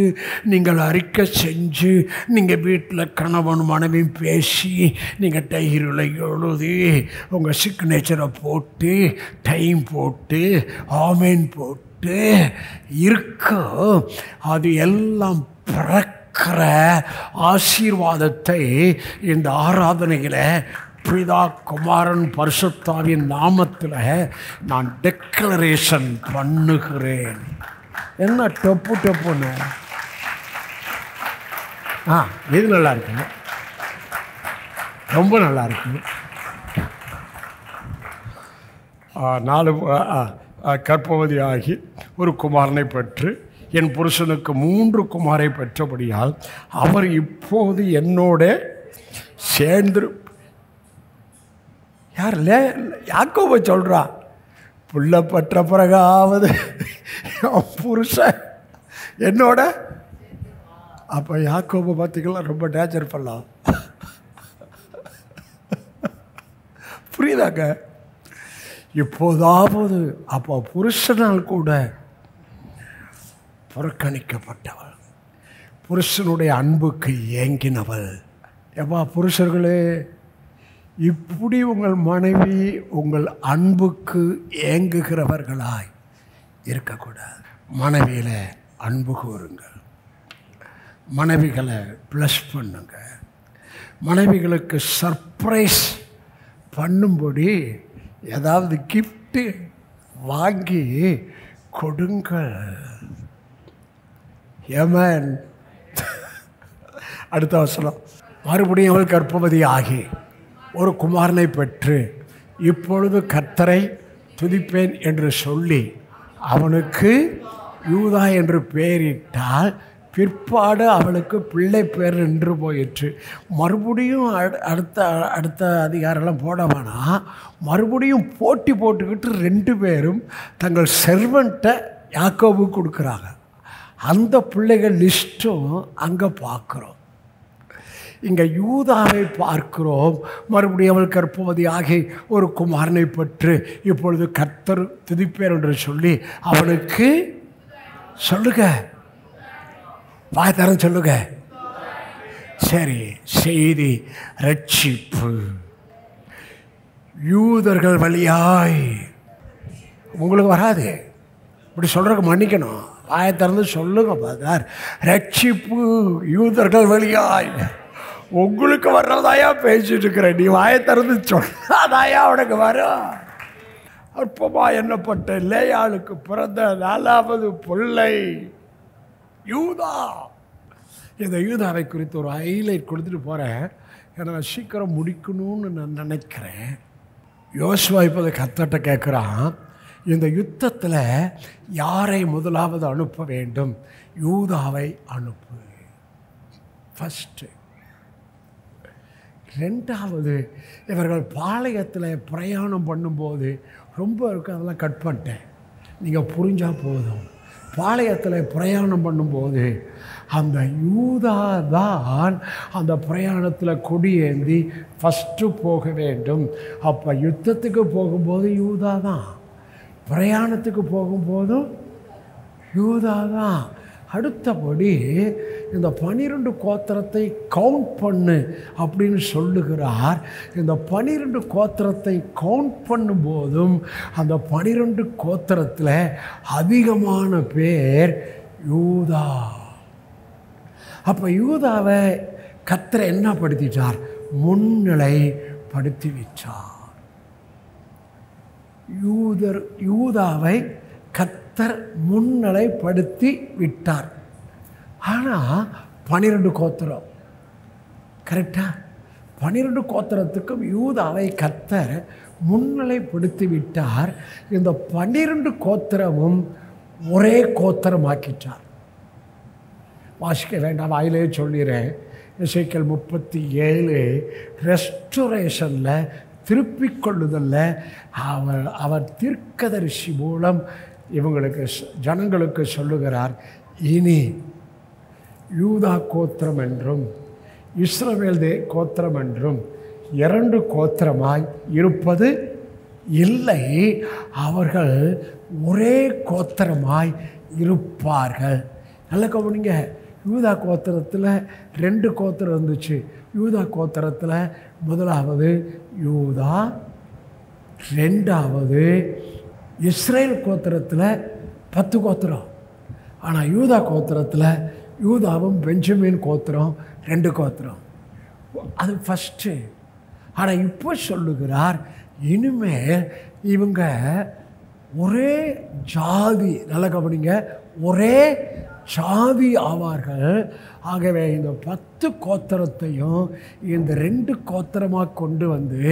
நீங்கள் அறிக்கை செஞ்சு நீங்கள் வீட்டில் கணவன் மனைவி பேசி நீங்கள் டைரியில் எழுதி உங்கள் சிக்னேச்சரை போட்டு டைம் போட்டு ஆமேன் போட்டு இருக்கோ, அது எல்லாம் பிறக்கிற ஆசீர்வாதத்தை இந்த ஆராதனையில் பிதா குமாரன் பரிசுத்தாவின் நாமத்தில் நான் டெக்ளரேஷன் பண்ணுகிறேன். என்ன டொப்பு டொப்புன்னு இது நல்லா இருக்குங்க, ரொம்ப நல்லா இருக்குங்க. 4 கர்ப்பவதி ஆகி ஒரு குமாரனை பெற்று என் புருஷனுக்கு 3 குமாரை பெற்றபடியால் அவர் இப்போது என்னோட சேர்ந்து யார் யாக்கோபு சொல்கிறா, புள்ள பெற்ற பிறகாவது புருஷன் என்னோட. அப்போ யாக்கோபு பார்த்திங்கன்னா ரொம்ப டேஞ்சர் பண்ணலாம், புரியுதாங்க? இப்போதாவது அப்போ புருஷனால் கூட புறக்கணிக்கப்பட்டவள், புருஷனுடைய அன்புக்கு ஏங்கினவள். எப்பா புருஷர்களே, இப்படி உங்கள் மனைவி உங்கள் அன்புக்கு ஏங்குகிறவர்களாய் இருக்கக்கூடாது. மனைவியில் அன்பு கூறுங்கள், மனைவிகளை ப்ளஸ் பண்ணுங்க, மனைவிகளுக்கு சர்ப்ரைஸ் பண்ணும்படி ஏதாவது கிஃப்ட்டு வாங்கி கொடுங்கள். ஏமேன். அடுத்த வசனம், மறுபடியும் அவள் கர்ப்பவதி ஆகி ஒரு குமாரனை பெற்று இப்பொழுது கர்த்தரை துதிப்பேன் என்று சொல்லி அவனுக்கு யூதா என்று பெயரிட்டால் பிற்பாடு அவளுக்கு பிள்ளை பேர் நின்று போயிற்று. மறுபடியும் அடுத்த அதிகாரம்லாம் போட வேணாம், மறுபடியும் போட்டி போட்டுக்கிட்டு 2 பேரும் தங்கள் செர்வன்ட்டை யாக்கோபு கொடுக்குறாங்க. அந்த பிள்ளைகள் லிஸ்ட்டும் அங்கே பார்க்குறோம். இங்கே யூதாவை பார்க்கிறோம். மறுபடியும் அவள் கர்ப்பவதி ஆகி ஒரு குமாரனை பெற்று இப்பொழுது கர்த்தர் துதிப்பேர் என்று சொல்லி அவனுக்கு சொல்லுங்க, வாய் தரம் சொல்லுங்க. சரி, செய்தி ரட்சிப்பு யூதர்கள் வழியாய். உங்களுக்கு வராது, இப்படி சொல்கிறக்கு மன்னிக்கணும், வாயை திறந்து சொல்லுங்க பாதார். ரட்சிப்பு யூதர்கள் வழியாய். உங்களுக்கு வர்றதாயா பேசிட்டு இருக்கிறேன், நீ வாயை திறந்து சொல்லாதாயா அவனுக்கு வரும். அற்பமா எண்ணப்பட்ட லேயாளுக்கு பிறந்த 4வது பிள்ளை யூதா. இந்த யூதாவை குறித்து ஒரு ஹைலைட் கொடுத்துட்டு போகிறேன், ஏன்னா சீக்கிரம் முடிக்கணும்னு நான் நினைக்கிறேன். யோசுவா இப்போது கர்த்தர்ட்ட கேட்குறான், இந்த யுத்தத்தில் யாரை முதலாவது அனுப்ப வேண்டும்? யூதாவை அனுப்பு ஃபஸ்ட்டு. 2வது, இவர்கள் பாளையத்தில் பிரயாணம் பண்ணும்போது ரொம்ப இருக்குது, அதெல்லாம் கட் பண்ணிட்டேன், நீங்கள் புரிஞ்சால் போதும். பாளையத்தில் பிரயாணம் பண்ணும்போது அந்த யூதா தான் அந்த பிரயாணத்தில் கொடியேந்தி ஃபஸ்ட்டு போக வேண்டும். அப்போ யுத்தத்துக்கு போகும்போது யூதா தான், பிரயாணத்துக்கு போகும்போதும் யூதா தான். அடுத்தபடி இந்த 12 கோத்திரத்தை கவுண்ட் பண்ணு அப்படின்னு சொல்லுகிறார். இந்த 12 கோத்திரத்தை கவுண்ட் பண்ணும்போதும் அந்த 12 கோத்திரத்தில் அதிகமான பேர் யூதா. அப்போ யூதாவை கர்த்தர் என்ன படுத்திட்டார்? முன்னிலைப்படுத்தி வச்சார். யூதாவை கர்த்தர் முன்னிலைப்படுத்தி விட்டார். ஆனால் 12 கோத்திரம் கரெக்டா? 12 கோத்திரத்துக்கும் யூதாவை கர்த்தர் முன்னிலைப்படுத்தி விட்டார். இந்த 12 கோத்திரமும் ஒரே கோத்திரமாக்கிட்டார். வாசிக்க வேண்டாம், வாயிலே சொல்லிடுறேன். எசேக்கியேல் 37 ரெஸ்டோரேஷனில் திருப்பிக் கொள்ளுதல்ல, அவர் தீர்க்கதரிசி மூலம் இவங்களுக்கு ஜனங்களுக்கு சொல்லுகிறார், இனி யூதா கோத்திரம் என்றும் இஸ்ரவேல் கோத்திரம் என்றும் 2 கோத்திரமாய் இருப்பது இல்லை, அவர்கள் ஒரே கோத்திரமாய் இருப்பார்கள். நல்ல கவனிங்க, யூதா கோத்திரத்தில் 2 கோத்திரம் இருந்துச்சு. யூதா கோத்திரத்தில் முதலாவது யூதா, 2வது இஸ்ரேல் கோத்திரத்தில் 10 கோத்திரம். ஆனால் யூதா கோத்திரத்தில் யூதாவும் பெஞ்சமின் கோத்திரம் 2 கோத்திரம். அது ஃபஸ்ட்டு. ஆனால் இப்போ சொல்லுகிறார், இனிமேல் இவங்க ஒரே ஜாதி, நல்ல கவனிங்க, ஒரே ஜாதி ஆவார்கள். ஆகவே இந்த 10 கோத்திரத்தையும் இந்த 2 கோத்திரமாக கொண்டு வந்து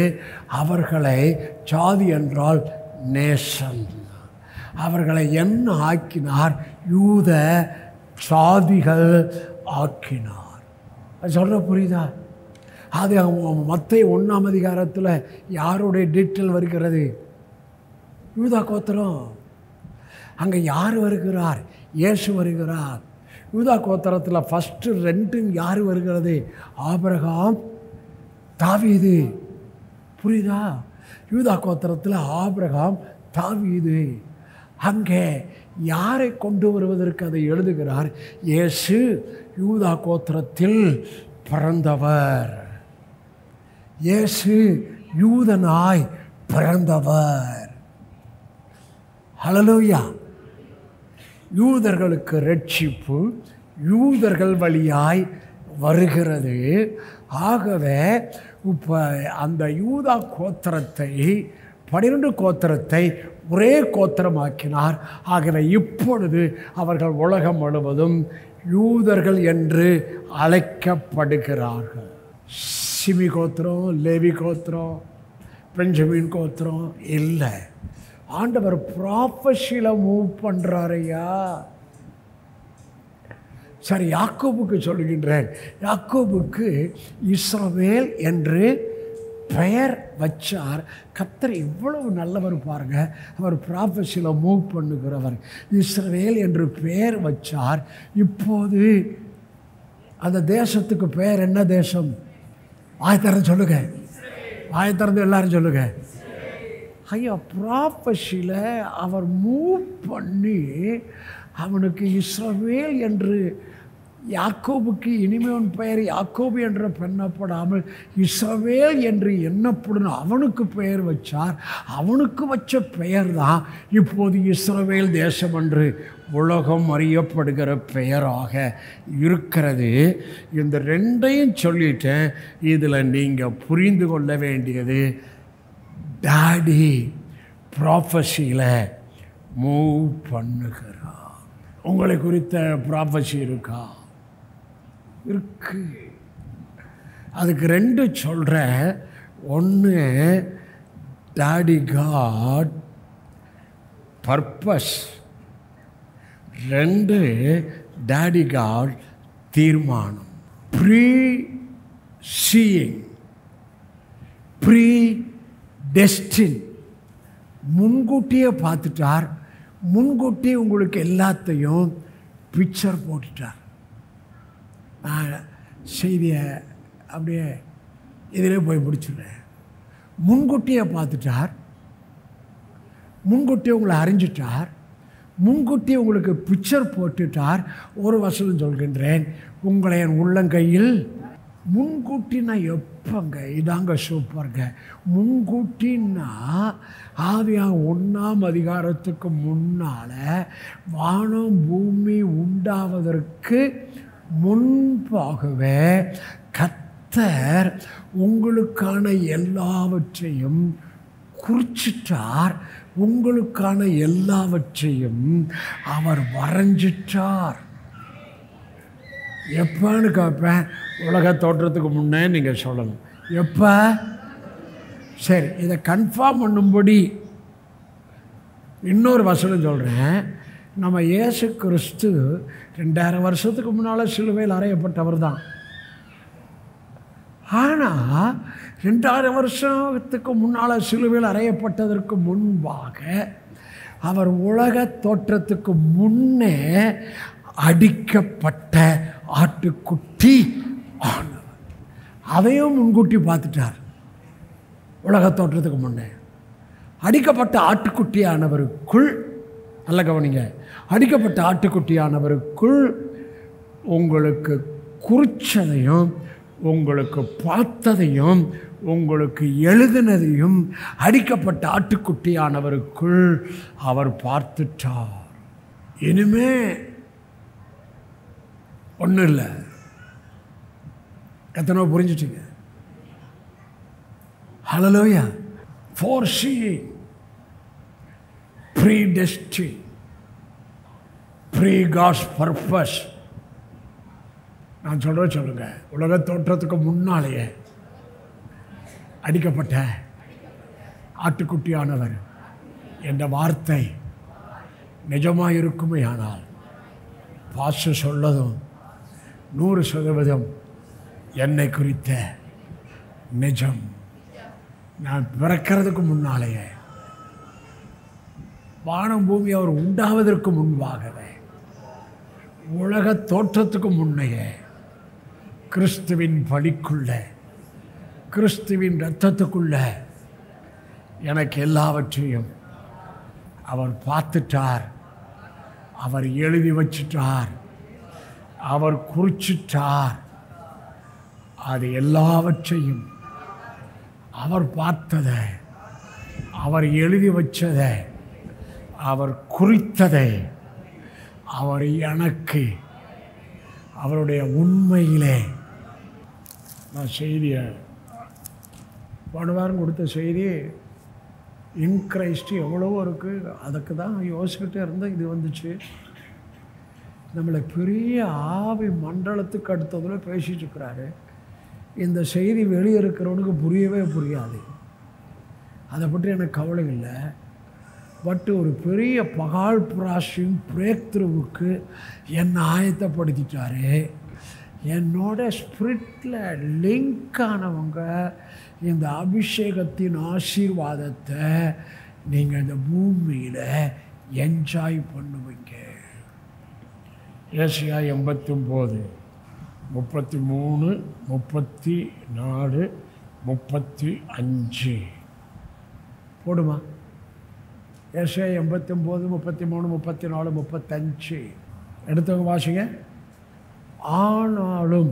அவர்களை, ஜாதி என்றால் நேசன், அவர்களை என்ன ஆக்கினார்? யூத ஜாதிகள் ஆக்கினார். அது சொல்கிற புரியுதா? அது மத்தேயு 1ஆம் அதிகாரத்தில் யாருடைய டீட்டெயில் வருகிறது? யூதா கோத்திரம். அங்கே யார் வருகிறார்? இயேசு வருகிறார். யூதா கோத்திரத்தில் ஃபஸ்ட்டு 2 யார் வருகிறது? ஆபிரகாம், தாவீது. புரியுதா? யூதா கோத்திரத்தில் ஆபிரகாம், தாவீது. அங்கே யாரை கொண்டு வருவதற்கு அதை எழுதுகிறார்? இயேசு யூதா கோத்திரத்தில் பிறந்தவர், இயேசு யூதனாய் பிறந்தவர். ஹல்லேலூயா. யூதர்களுக்கு ரட்சிப்பு யூதர்கள் வழியாய் வருகிறது. ஆகவே இப்போ அந்த யூதா கோத்திரத்தை, 12 கோத்திரத்தை ஒரே கோத்திரமாக்கினார். ஆகவே இப்பொழுது அவர்கள் உலகம் முழுவதும் யூதர்கள் என்று அழைக்கப்படுகிறார்கள். சிமி கோத்திரம், லேவி கோத்திரம், பெஞ்சமின் கோத்திரம் இல்லை. ஆண்டவர் ப்ராஃபஸியில் மூவ் பண்ணுறாரையா. சரி, யாக்கோபுக்கு சொல்லுகின்றேன். யாக்கோபுக்கு இஸ்ரவேல் என்று பெயர் வச்சார். கர்த்தர் இவ்வளவு நல்லவர் பாருங்க. அவர் ப்ராஃபஸியில் மூவ் பண்ணுகிறவர். இஸ்ரவேல் என்று பெயர் வச்சார். இப்போது அந்த தேசத்துக்கு பெயர் என்ன தேசம்? ஆயத்திறந்து சொல்லுங்க, ஆயத்திறந்து எல்லாரும் சொல்லுங்க. ஐயா, ப்ராஃபஸியில் அவர் மூவ் பண்ணி அவனுக்கு இஸ்ரவேல் என்று, யாக்கோபுக்கு இனிமேல் பெயர் யாக்கோபு என்ற பெண்ணப்படாமல் இஸ்ரவேல் என்று எண்ணப்படும் அவனுக்கு பெயர் வச்சார். அவனுக்கு வச்ச பெயர் தான் இப்போது இஸ்ரவேல் தேசம் என்று உலகம் அறியப்படுகிற பெயராக இருக்கிறது. இந்த 2ஐயும் சொல்லிட்டேன். இதில் நீங்கள் புரிந்து கொள்ள வேண்டியது, டாடி ப்ராஃபஸியில் மூவ் பண்ணுகிறார். உங்களை குறித்த ப்ராஃபஸி இருக்கா? இருக்கு. அதுக்கு 2 சொல்கிறேன். 1, daddy God purpose. 2, daddy God தீர்மானம். Pre seeing, predestine. முன்கூட்டியே பார்த்துட்டார். முன்கூட்டியே உங்களுக்கு எல்லாத்தையும் பிக்சர் போட்டுட்டார். நான் செய்தியை அப்படியே இதிலே போய் முடிச்சுடுறேன். முன்கூட்டியே பார்த்துட்டார், முன்கூட்டியே உங்களை அறிஞ்சிட்டார், முன்கூட்டியே உங்களுக்கு பிக்சர் போட்டுட்டார். ஒரு வசனம் சொல்கின்றேன், உங்களை என் உள்ளங்கையில். முன்கூட்டினா எப்போங்க? இதாங்க சூப்பருங்க. முன்கூட்டின்னா ஆதியாகமம் 1ஆம் அதிகாரத்துக்கு முன்னால் வானம் பூமி உண்டாவதற்கு முன்பாகவே கர்த்தர் உங்களுக்கான எல்லாவற்றையும் குறிச்சிட்டார். உங்களுக்கான எல்லாவற்றையும் அவர் வரைஞ்சிட்டார். எப்போன்னு கேட்பேன், உலக தோற்றத்துக்கு முன்னே நீங்கள் சொல்லணும். எப்போ? சரி, இதை கன்ஃபார்ம் பண்ணும்படி இன்னொரு வசனம் சொல்கிறேன். நம்ம இயேசு கிறிஸ்து 2000 வருஷத்துக்கு முன்னால் சிலுவையில் அறையப்பட்டவர் தான். ஆனால் 2000 வருஷத்துக்கு முன்னால் சிலுவையில் அறையப்பட்டதற்கு முன்பாக அவர் உலக தோற்றத்துக்கு முன்னே அடிக்கப்பட்ட ஆட்டுக்குட்டி ஆனவர். அதையும் முன்கூட்டி பார்த்துட்டார். உலக தோற்றத்துக்கு முன்னே அடிக்கப்பட்ட ஆட்டுக்குட்டியானவருக்குள், நல்ல கவனிங்க, அடிக்கப்பட்ட ஆட்டுக்குட்டியானவருக்குள் உங்களுக்கு குறிச்சதையும் உங்களுக்கு பார்த்ததையும் உங்களுக்கு எழுதினதையும் அடிக்கப்பட்ட ஆட்டுக்குட்டியானவருக்குள் அவர் பார்த்துட்டார். இனிமே ஒன்றும் இல்லை. எத்தனை புரிஞ்சிட்டீங்க? ஹல்லேலூயா. foreseeing, predestined, pre-God's purpose. நான் சொல்லுங்க, உலக தோற்றத்துக்கு முன்னாலேயே அடிக்கப்பட்ட ஆட்டுக்குட்டியானவர் என்ற வார்த்தை நிஜமாக இருக்குமே ஆனால் பாச சொல்லதும் 100% என்னை குறித்த நிஜம். நான் பிறக்கிறதுக்கு முன்னாலேயே, வானம் பூமி அவர் உண்டாவதற்கு முன்பாகவே, உலக தோற்றத்துக்கு முன்னையே கிறிஸ்துவின் பலிக்குள்ள, கிறிஸ்துவின் இரத்தத்துக்குள்ள எனக்கு எல்லாவற்றையும் அவர் பார்த்துட்டார். அவர் எழுதி வச்சிட்டார். அவர் குறிச்சிட்டார். அது எல்லாவற்றையும் அவர் பார்த்ததை, அவர் எழுதி வச்சதை, அவர் குறித்ததை அவர் எனக்கு அவருடைய உண்மையிலே, நான் செய்தியை போன வாரம் கொடுத்த செய்தி இன் கிரைஸ்ட் எவ்வளவோ இருக்குது. அதுக்கு தான் யோசிச்சுக்கிட்டே இருந்தால் இது வந்துச்சு. நம்மளை பெரிய ஆவி மண்டலத்துக்கு அடுத்ததில் பேசிகிட்டு இருக்கிறாரு. இந்த செய்தி வெளியே இருக்கிறவனுக்கு புரியவே புரியாது. அதை பற்றி எனக்கு கவலை இல்லை. பட் ஒரு பெரிய பகால் பிராசிங் பிரேக் த்ரூவுக்கு என்னை ஆயத்தப்படுத்திட்டாரு. என்னோட ஸ்பிரிட்டில் லிங்க் ஆனவங்க இந்த அபிஷேகத்தின் ஆசீர்வாதத்தை நீங்கள் இந்த பூமியில் என்ஜாய் பண்ணுவீங்க. ஏசாயா 89, 33, 34, 35 போடுமா? ஏசாயா 89, 33, 34, 35 எடுத்தவங்க வாசிங்க. ஆனாலும்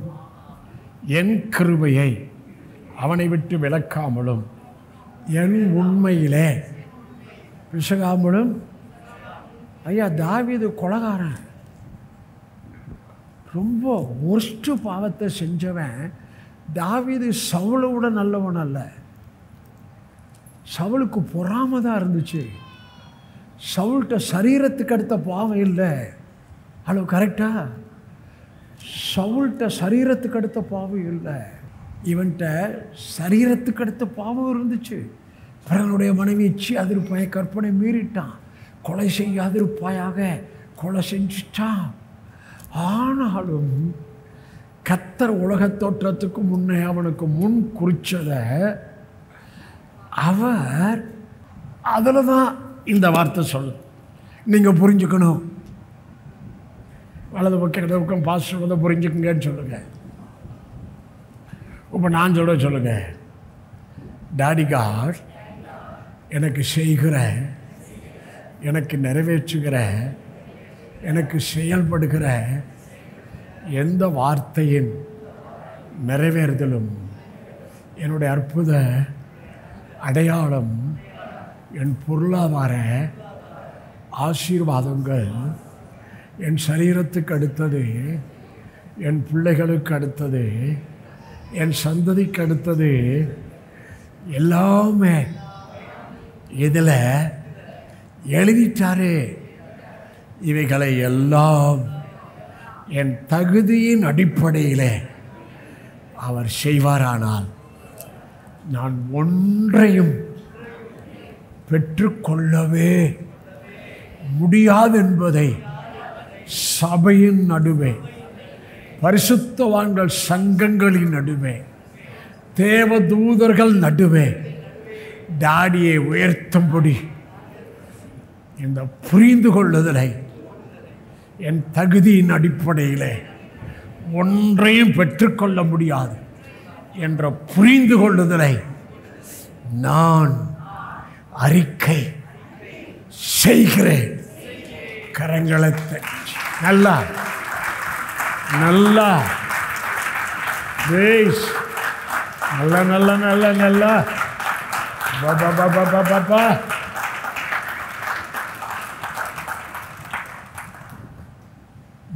என் கிருபையை அவனை விட்டு விலக்காமலும் என் உண்மையிலே பிசகாமலும். ஐயா, தாவீது கொலைகாரன், ரொம்ப ஒர்ஸ்ட்டு பாவத்தை செஞ்சவன். தாவீது சவுளை விட நல்லவன் அல்ல. சவுளுக்கு பொறாமை தான் இருந்துச்சு. சவுல்கிட்ட சரீரத்துக்கு அடுத்த பாவம் இல்லை. ஹலோ, கரெக்டா? சவுல்கிட்ட சரீரத்துக்கு அடுத்த பாவம் இல்லை. இவன்கிட்ட சரீரத்துக்கு அடுத்த பாவம் இருந்துச்சு. பிறனுடைய மனைவி அதிருப்பாய கற்பனை மீறிட்டான். கொலை செய்யாதிருப்பாயாக கொலை செஞ்சிட்டான். ஆனாலும் கர்த்தர் உலகத் தோற்றத்துக்கு முன்னே அவனுக்கு முன் குறிச்சதை அவர் அதில் தான் இந்த வார்த்தை சொல்லு. நீங்கள் புரிஞ்சுக்கணும். வலது பக்கம் இடது பக்கம் பாஸ்டர் புரிஞ்சுக்குங்கன்னு சொல்லுங்கள். இப்போ நான் சொல்லுங்க, டாடி காட் எனக்கு செய்கிற, எனக்கு நிறைவேற்றுகிற, எனக்கு செயல்படுகிற எந்த வார்த்தையின் நிறைவேறுதலும் என்னுடைய அற்புத அடையாளம், என் பொருளாதார ஆசீர்வாதங்கள், என் சரீரத்துக்கு அடுத்தது, என் பிள்ளைகளுக்கு அடுத்தது, என் சந்ததிக்கு அடுத்தது எல்லாமே இதில் எழுதிட்டாரு. இவைகளை எல்லாம் என் தகுதியின் அடிப்படையில் அவர் செய்வாரானால் நான் ஒன்றையும் பெற்றுக்கொள்ளவே முடியாது என்பதை சபையின் நடுவே, பரிசுத்தவான்கள் சங்கங்களின் நடுவே தேவதூதர்கள் நடுவே டாடியை உயர்த்தும்படி இந்த புரிந்து கொள்ளுதலை என் தகுதியின் அடிப்படையில் ஒன்றையும் பெற்றுக்கொள்ள முடியாது என்ற புரிந்து கொள்ளுதலை நான் அறிக்கை செய்கிறேன். கரங்களை நல்லா நல்லா நல்லா நல்லா நல்லா நல்லா பாப்பா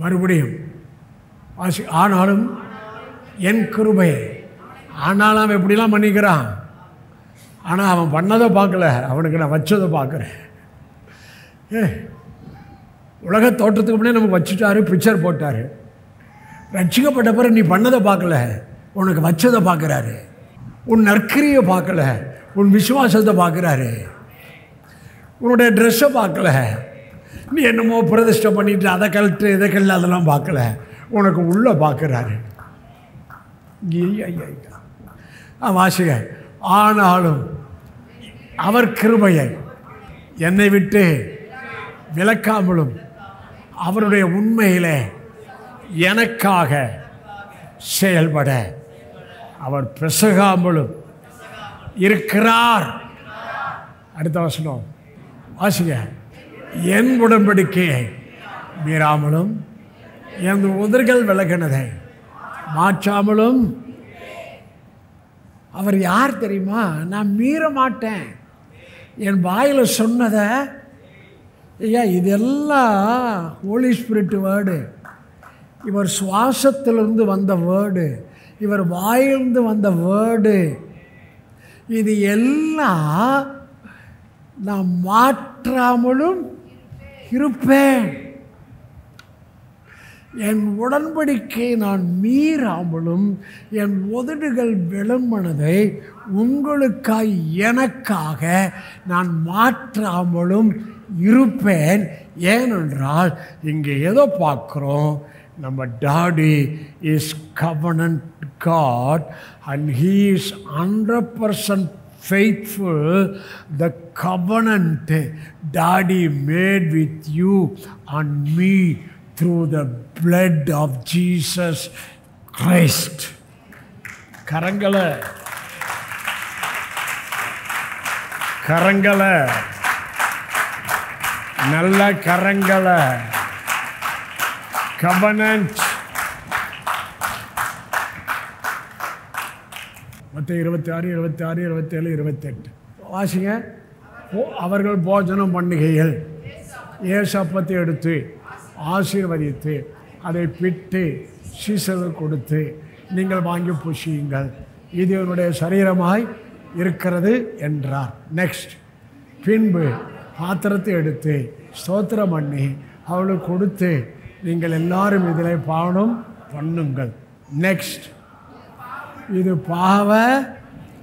மறுபடியும் ஆனாலும் என் கிருபை. ஆனாலும் அவன் எப்படிலாம் பண்ணிக்கிறான். ஆனால் அவன் பண்ணதை பார்க்கல, அவனுக்கு நான் வச்சதை பார்க்குறேன். உலக தோற்றத்துக்கு முன்னே நமக்கு வச்சுட்டாரு, பிக்சர் போட்டார். ரட்சிக்கப்பட்ட பிறகு நீ பண்ணதை பார்க்கல, உனக்கு வச்சதை பார்க்குறாரு. உன் நற்கிரியை பார்க்கல, உன் விசுவாசத்தை பார்க்குறாரு. உன்னுடைய ட்ரெஸ்ஸை பார்க்கல, நீ என்னமோ பிரதிஷ்டை பண்ணிட்டு அதை கழட்டு இதை கழட்டு அதெல்லாம் பார்க்கல, உனக்கு உள்ளே பார்க்குறாரு. வாசிக. ஆனாலும் அவர் கிருபையை என்னை விட்டு விலக்காமலும் அவருடைய உண்மையிலே எனக்காக செயல்பட அவர் பிசகாமலும் இருக்கிறார். அடுத்த வசனம் வாசிங்க. என் உடன்படிக்கையை மீறாமலும் என் உதர்கள் விலகினதை மாற்றாமலும். அவர் யார் தெரியுமா? நான் மீற மாட்டேன். என் வாயில் சொன்னதை ஐயா இதெல்லாம் ஹோலி ஸ்பிரிட் வேர்டு. இவர் சுவாசத்திலிருந்து வந்த வேர்டு, இவர் வாயிலிருந்து வந்த வேர்டு. இது எல்லாம் நான் மாற்றாமலும் இருப்பேன். என் உடன்படிக்கை நான் மீறாமலும் என் உதடுகள் விளம்பனதை உங்களுக்காய் எனக்காக நான் மாற்றாமலும் இருப்பேன். ஏனென்றால் இங்கே ஏதோ பார்க்குறோம், நம்ம daddy is covenant God and he is 100% faithful. The covenant Daddy made with you and me through the blood of Jesus Christ. கரங்களை கரங்களை நல்ல கரங்களை. covenant. மத்தேயு 26, 26, 27, 28 வாசிங்க. அவர்கள் போஜனம் பண்ணுகையில் இயேசு அப்பத்தை எடுத்து ஆசீர்வதித்து அதை பிட்டு சீசர்கள் கொடுத்து, நீங்கள் வாங்கி புசியுங்கள், இது என்னுடைய சரீரமாய் இருக்கிறது என்றார். நெக்ஸ்ட். பின்பு பாத்திரத்தை எடுத்து ஸ்தோத்திரம் பண்ணி அவளுக்கு கொடுத்து, நீங்கள் எல்லாரும் இதில் பானம் பண்ணுங்கள். நெக்ஸ்ட். இது பாவ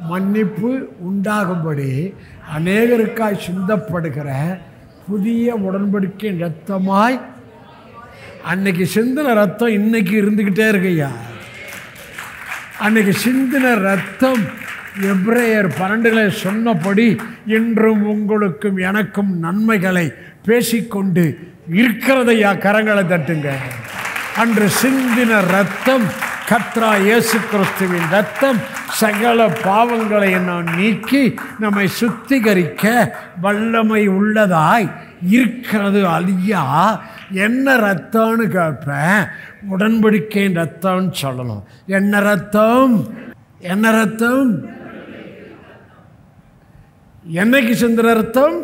மன்னிப்பு உண்டாகும்படி அநேகருக்காய் சிந்தப்படுகிற புதிய உடன்படிக்கை இரத்தமாய். அன்னைக்கு சிந்தின ரத்தம் இன்னைக்கு இருந்துக்கிட்டே இருக்குய்யா. அன்னைக்கு சிந்தின ரத்தம் எபிரேயர் 12 சொன்னபடி இன்றும் உங்களுக்கும் எனக்கும் நன்மைகளை பேசிக்கொண்டு இருக்கிறதையா. கரங்களை தட்டுங்க. அன்று சிந்தின ரத்தம் கர்த்தராகிய இயேசு கிறிஸ்துவின் ரத்தம் சகல பாவங்களை நான் நீக்கி நம்மை சுத்திகரிக்க வல்லமை உள்ளதாய் இருக்கிறது. ஐயா என்ன ரத்தம்னு கேட்பேன். உடன்படிக்கையின் ரத்தம்னு சொல்லணும். என்ன ரத்தம்? என்ன ரத்தம்? என்னைக்கு சிந்தின ரத்தம்?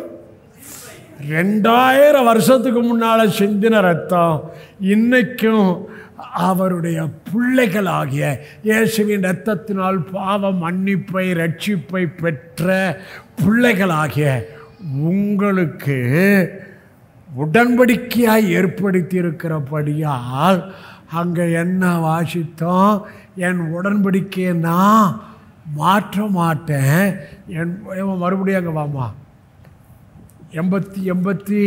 2000 வருஷத்துக்கு முன்னால் சிந்தின ரத்தம் இன்னைக்கும் அவருடைய பிள்ளைகளாகிய இயேசுவின் இரத்தத்தினால் பாவ மன்னிப்பை ரட்சிப்பை பெற்ற பிள்ளைகளாகிய உங்களுக்கு உடன்படிக்கையாய் ஏற்படுத்தி இருக்கிறபடியால் அங்கே என்ன வாசித்தோம்? என் உடன்படிக்கையை நான் மாற்ற மாட்டேன். என் மறுபடியும் அங்கே வாமா 89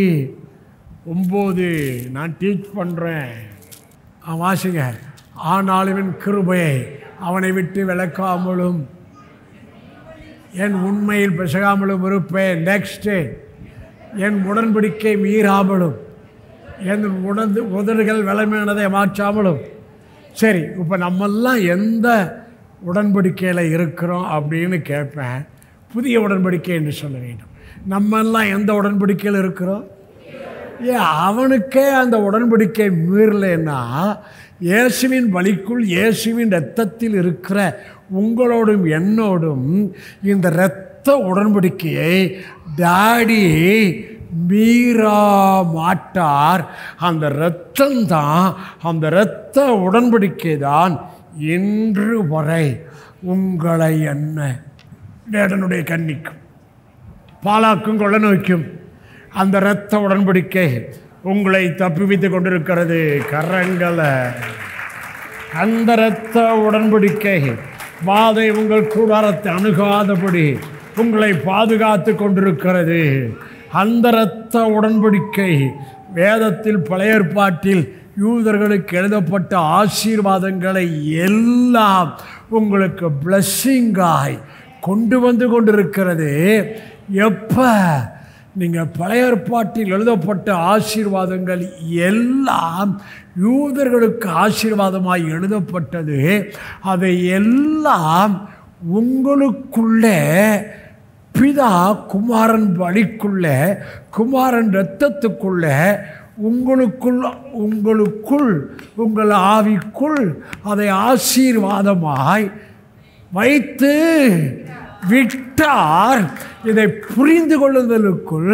நான் டீச் பண்ணுறேன். வாசிங்க. ஆனாலும் கிருபையை அவனை விட்டு விலக்காமலும் என் உண்மையில் பிசகாமலும் இருப்பேன். நெக்ஸ்ட்டு, என் உடன்படிக்கை மீறாமலும் என் உதடுகள் வளமையானதை மாற்றாமலும். சரி, இப்போ நம்மெல்லாம் எந்த உடன்படிக்கையில் இருக்கிறோம் அப்படின்னு கேட்பேன். புதிய உடன்படிக்கை என்று சொல்ல வேண்டும். நம்மெல்லாம் எந்த உடன்படிக்கையில் இருக்கிறோம்? அவனுக்கே அந்த உடன்படிக்கை மீறலைன்னா இயேசுவின் பலிக்குள் இயேசுவின் இரத்தத்தில் இருக்கிற உங்களோடும் என்னோடும் இந்த இரத்த உடன்படிக்கையை டாடி மீறா மாட்டார். அந்த இரத்தம்தான், அந்த இரத்த உடன்படிக்கை தான் இன்று வரை உங்களை என்ன வேடனுடைய கன்னிக்கும் பாலாக்கும் கொள்ள நோய்க்கும் அந்த இரத்த உடன்படிக்கை உங்களை தப்புவித்து கொண்டிருக்கிறது. கரங்களை அந்த இரத்த உடன்படிக்கை வாதை உங்கள் கூடாரத்தை அணுகாதபடி உங்களை பாதுகாத்து கொண்டிருக்கிறது. அந்த இரத்த உடன்படிக்கை வேதத்தில் பழைய ஏற்பாட்டில் யூதர்களுக்கு எழுதப்பட்ட ஆசீர்வாதங்களை எல்லாம் உங்களுக்கு பிளஸ்ஸிங்காய் கொண்டு வந்து கொண்டிருக்கிறது. எப்போ நீங்கள் பழைய ஏற்பாட்டில் எழுதப்பட்ட ஆசீர்வாதங்கள் எல்லாம் யூதர்களுக்கு ஆசீர்வாதமாய் எழுதப்பட்டது, அதை எல்லாம் உங்களுக்குள்ளே பிதா குமாரன் பலிக்குள்ளே குமாரன் இரத்தத்துக்குள்ளே உங்களுக்குள் உங்கள் ஆவிக்குள் அதை ஆசீர்வாதமாய் வைத்து விட்டார். இதை புரிந்து கொள்ளுதலுக்குள்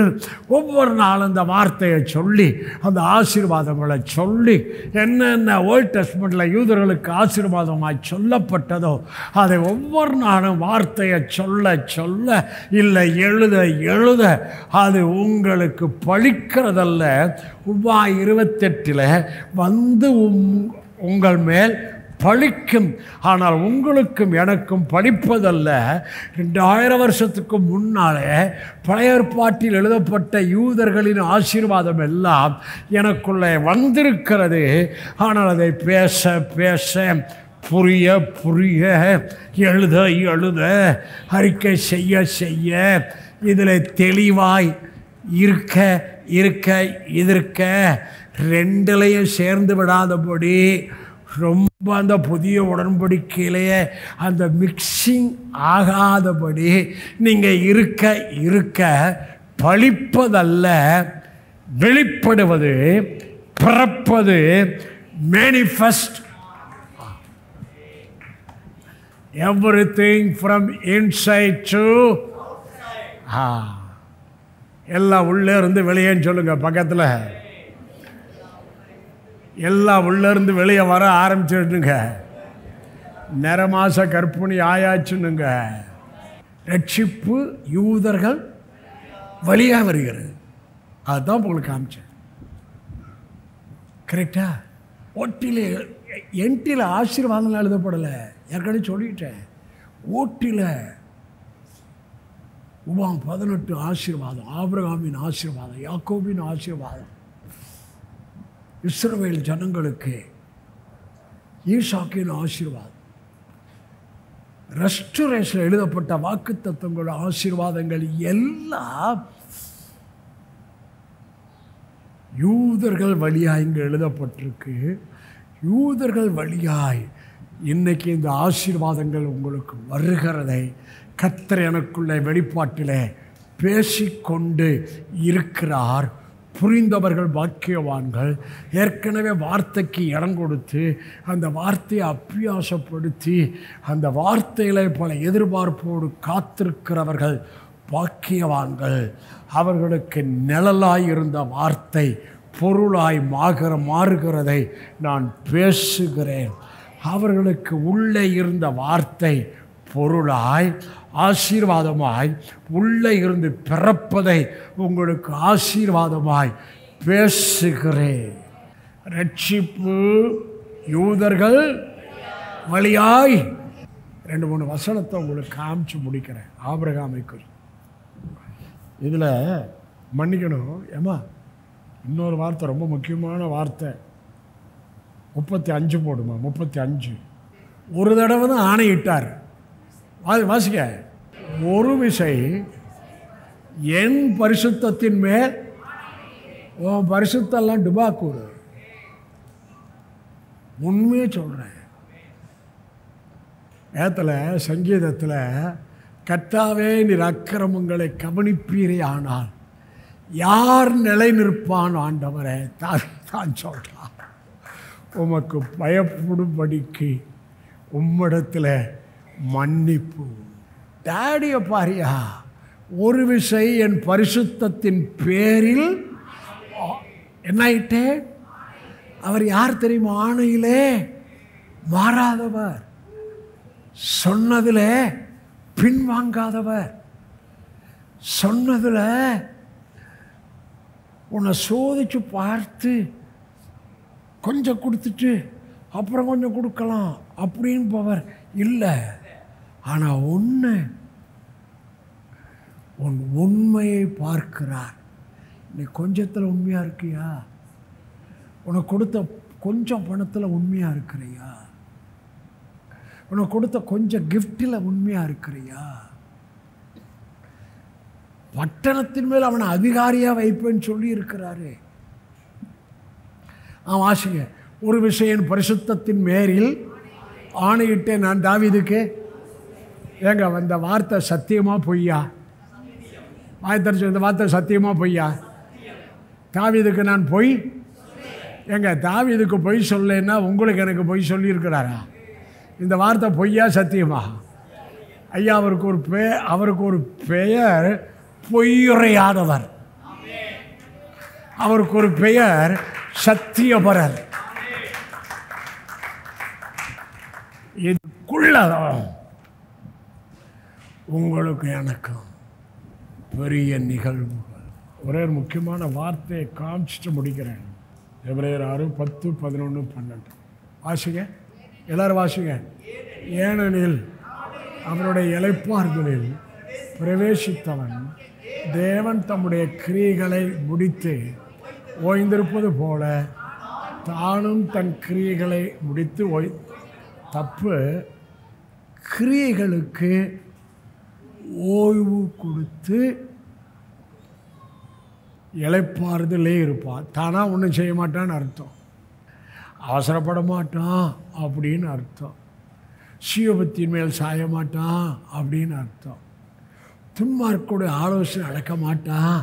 ஒவ்வொரு நாளும் அந்த வார்த்தையை சொல்லி அந்த ஆசீர்வாதங்களை சொல்லி என்னென்ன ஓல்ட் டெஸ்ட்மெண்ட்டில் யூதர்களுக்கு ஆசீர்வாதமாய் சொல்லப்பட்டதோ அதை ஒவ்வொரு நாளும் வார்த்தையை சொல்ல சொல்ல இல்லை எழுத எழுத அது உங்களுக்கு பழிக்கிறதல்ல. உபா 28 வந்து உங்கள் மேல் பழிக்கும். ஆனால் உங்களுக்கும் எனக்கும் படிப்பதல்ல. 2000 வருஷத்துக்கு முன்னாலே பழைய ஏற்பாட்டில் எழுதப்பட்ட யூதர்களின் ஆசீர்வாதம் எல்லாம் எனக்குள்ளே வந்திருக்கிறது. ஆனால் அதை பேச பேச புரிய புரிய எழுத எழுத அறிக்கை செய்ய செய்ய இதில் தெளிவாய் இருக்க இருக்க எதிர்க்க ரெண்டுலையும் சேர்ந்து விடாதபடி ரொம்ப அந்த புதிய உடன்படிக்கையிலேயே அந்த மிக்சிங் ஆகாதபடி நீங்கள் இருக்க இருக்க பழிப்பதல்ல, வெளிப்படுவது, பிறப்பது, manifest everything from inside to எல்லாம் உள்ளே இருந்து வெளியேன்னு சொல்லுங்கள். பக்கத்தில் எல்லாம் உள்ளேருந்து வெளியே வர ஆரம்பிச்சிடுங்க. நிறமாச கற்பிணி ஆயாச்சுன்னுங்க. ரட்சிப்பு யூதர்கள் வழியாக வருகிறது. அதுதான் உங்களுக்கு காமிச்சேன். கரெக்டா? ஓட்டியில் என்டியில் ஆசீர்வாதங்கள் எழுதப்படலை. ஏற்கனவே சொல்லிட்டேன். ஓட்டியில் உபாம் 18 ஆசீர்வாதம், ஆபிரகாமின் ஆசீர்வாதம், யாக்கோபின் ஆசீர்வாதம், இஸ்ரவேல் ஜனங்களுக்கு ஈசாக்கின் ஆசீர்வாதம், ரெஸ்டரேஷன் எழுதப்பட்ட வாக்குத்தத்தங்கள் ஆசீர்வாதங்கள் எல்லாம் யூதர்கள் வழியாய் இங்கே எழுதப்பட்டிருக்கு. யூதர்கள் வழியாய் இன்னைக்கு இந்த ஆசீர்வாதங்கள் உங்களுக்கு வருகிறதை கர்த்தர் எனக்குள்ளே வெளிப்பாட்டிலே பேசிக்கொண்டு இருக்கிறார். புரிந்தவர்கள் பாக்கியவான்கள். ஏற்கனவே வார்த்தைக்கு இடம் கொடுத்து அந்த வார்த்தையை அப்பியாசப்படுத்தி அந்த வார்த்தையில் பல எதிர்பார்ப்போடு காத்திருக்கிறவர்கள் பாக்கியவான்கள். அவர்களுக்கு நிழலாய் இருந்த வார்த்தை பொருளாய் மாறுகிறதை நான் பேசுகிறேன். அவர்களுக்கு உள்ளே இருந்த வார்த்தை பொருளாய் ஆசீர்வாதமாய் உள்ளே இருந்து பிறப்பதை உங்களுக்கு ஆசீர்வாதமாய் பேசுகிறேன். ரட்சிப்பு யூதர்கள் வழியாய் 2-3 வசனத்தை உங்களுக்கு காமிச்சு முடிக்கிறேன். ஆபிரகாமை குறித்து இதில் மன்னிக்கணும் ஏமா, இன்னொரு வார்த்தை ரொம்ப முக்கியமான வார்த்தை. 35 போடுமா? 35 ஒரு தடவை தான் ஆணையிட்டார். வாசிக்க. ஒரு விசை என் பரிசுத்தத்தின் மேல் உன் பரிசுத்தெல்லாம் டுபாக்கூறு. உண்மையே சொல்கிறேன். சங்கீதத்தில் கர்த்தாவே நீர் அக்கிரமங்களை கவனிப்பீரே ஆனால் யார் நிலை நிற்பான் ஆண்டவரே தான் சொல்கிறான். உமக்கு பயப்படும்படிக்கு உம்மிடத்தில் மன்னிப்பு. டேடியை பாரியா, ஒரு விசை என் பரிசுத்தத்தின் பேரில் என்ன ஆயிட்டே. அவர் யார் தெரியுமா? ஆணையிலே மாறாதவர், சொன்னதில் பின்வாங்காதவர், சொன்னதில் உன்னை சோதிச்சு பார்த்து கொஞ்சம் கொடுத்துட்டு அப்புறம் கொஞ்சம் கொடுக்கலாம் அப்படின்பவர் இல்லை. ஆனால் உன் உண்மையை பார்க்கிறார். நீ கொஞ்சத்தில் உண்மையாக இருக்கியா? உனக்கு கொடுத்த கொஞ்சம் பணத்தில் உண்மையாக இருக்கிறியா? உனக்கு கொடுத்த கொஞ்சம் கிஃப்டில் உண்மையாக இருக்கிறியா? பட்டணத்தின் மேல் அவனை அதிகாரியாக வைப்பேன்னு சொல்லி இருக்கிறாரு. வாசிங்க. ஒரு விஷயம் பரிசுத்தத்தின் மேரில் ஆணையிட்டே நான் தாவீதுக்கு. ஏங்க அந்த வார்த்தை சத்தியமா பொய்யா? வாய்த்தரிச்சு இந்த வார்த்தை சத்தியமா பொய்யா? தாவீதுக்கு நான் பொய்? ஏங்க தாவீதுக்கு பொய் சொல்லலைன்னா உங்களுக்கு எனக்கு பொய் சொல்லியிருக்கிறாரா? இந்த வார்த்தை பொய்யா சத்தியமா? ஐயா, அவருக்கு ஒரு பெயர் பொய்யுரையாதவர். அவருக்கு ஒரு பெயர் சத்தியபரர். இதுக்குள்ள உங்களுக்கு எனக்கும் பெரிய நிகழ்வுகள். ஒரே முக்கியமான வார்த்தையை காமிச்சிட்டு முடிக்கிறேன். எபிரேயர் 6:10-11-12 வாசிங்க. எல்லாரும் வாசிங்க. ஏனெனில் அவருடைய இளைப்பாறுதலில் பிரவேசித்தவன் தேவன் தம்முடைய கிரியைகளை முடித்து ஓய்ந்திருப்பது போல தானும் தன் கிரியைகளை முடித்து தப்பு கிரியைகளுக்கு ஓய்வு கொடுத்து இளைப்பாறுதலே இருப்பான். தானாக ஒன்றும் செய்ய மாட்டான்னு அர்த்தம். அவசரப்பட மாட்டான் அப்படின்னு அர்த்தம். சுயபத்தின் மேல் சாய மாட்டான் அப்படின்னு அர்த்தம். துன்மார்க்குடைய ஆலோசனை அடக்க மாட்டான்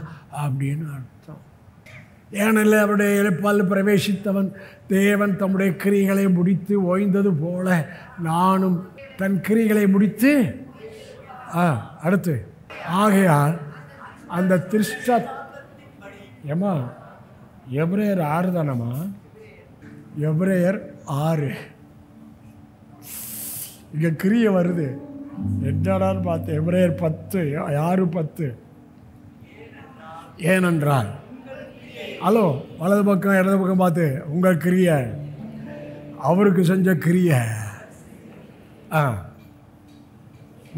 அப்படின்னு அர்த்தம். ஏனெனில் அவருடைய இளைப்பால் பிரவேசித்தவன் தேவன் தம்முடைய கிரியைகளை முடித்து ஓய்ந்தது போல நானும் தன் கிரியைகளை முடித்து அடுத்து ஆகையால் அந்த ஏமா எபிரேயர் 6 தானம்மா? எபிரேயர் 6 இங்கே கிரியை வருது. என்னடான்னு பார்த்து எபிரேயர் 6:10 ஏனென்றால் ஹலோ வலது பக்கம் இடது பக்கம் பார்த்து உங்கள் கிரியை அவருக்கு செஞ்ச கிரியை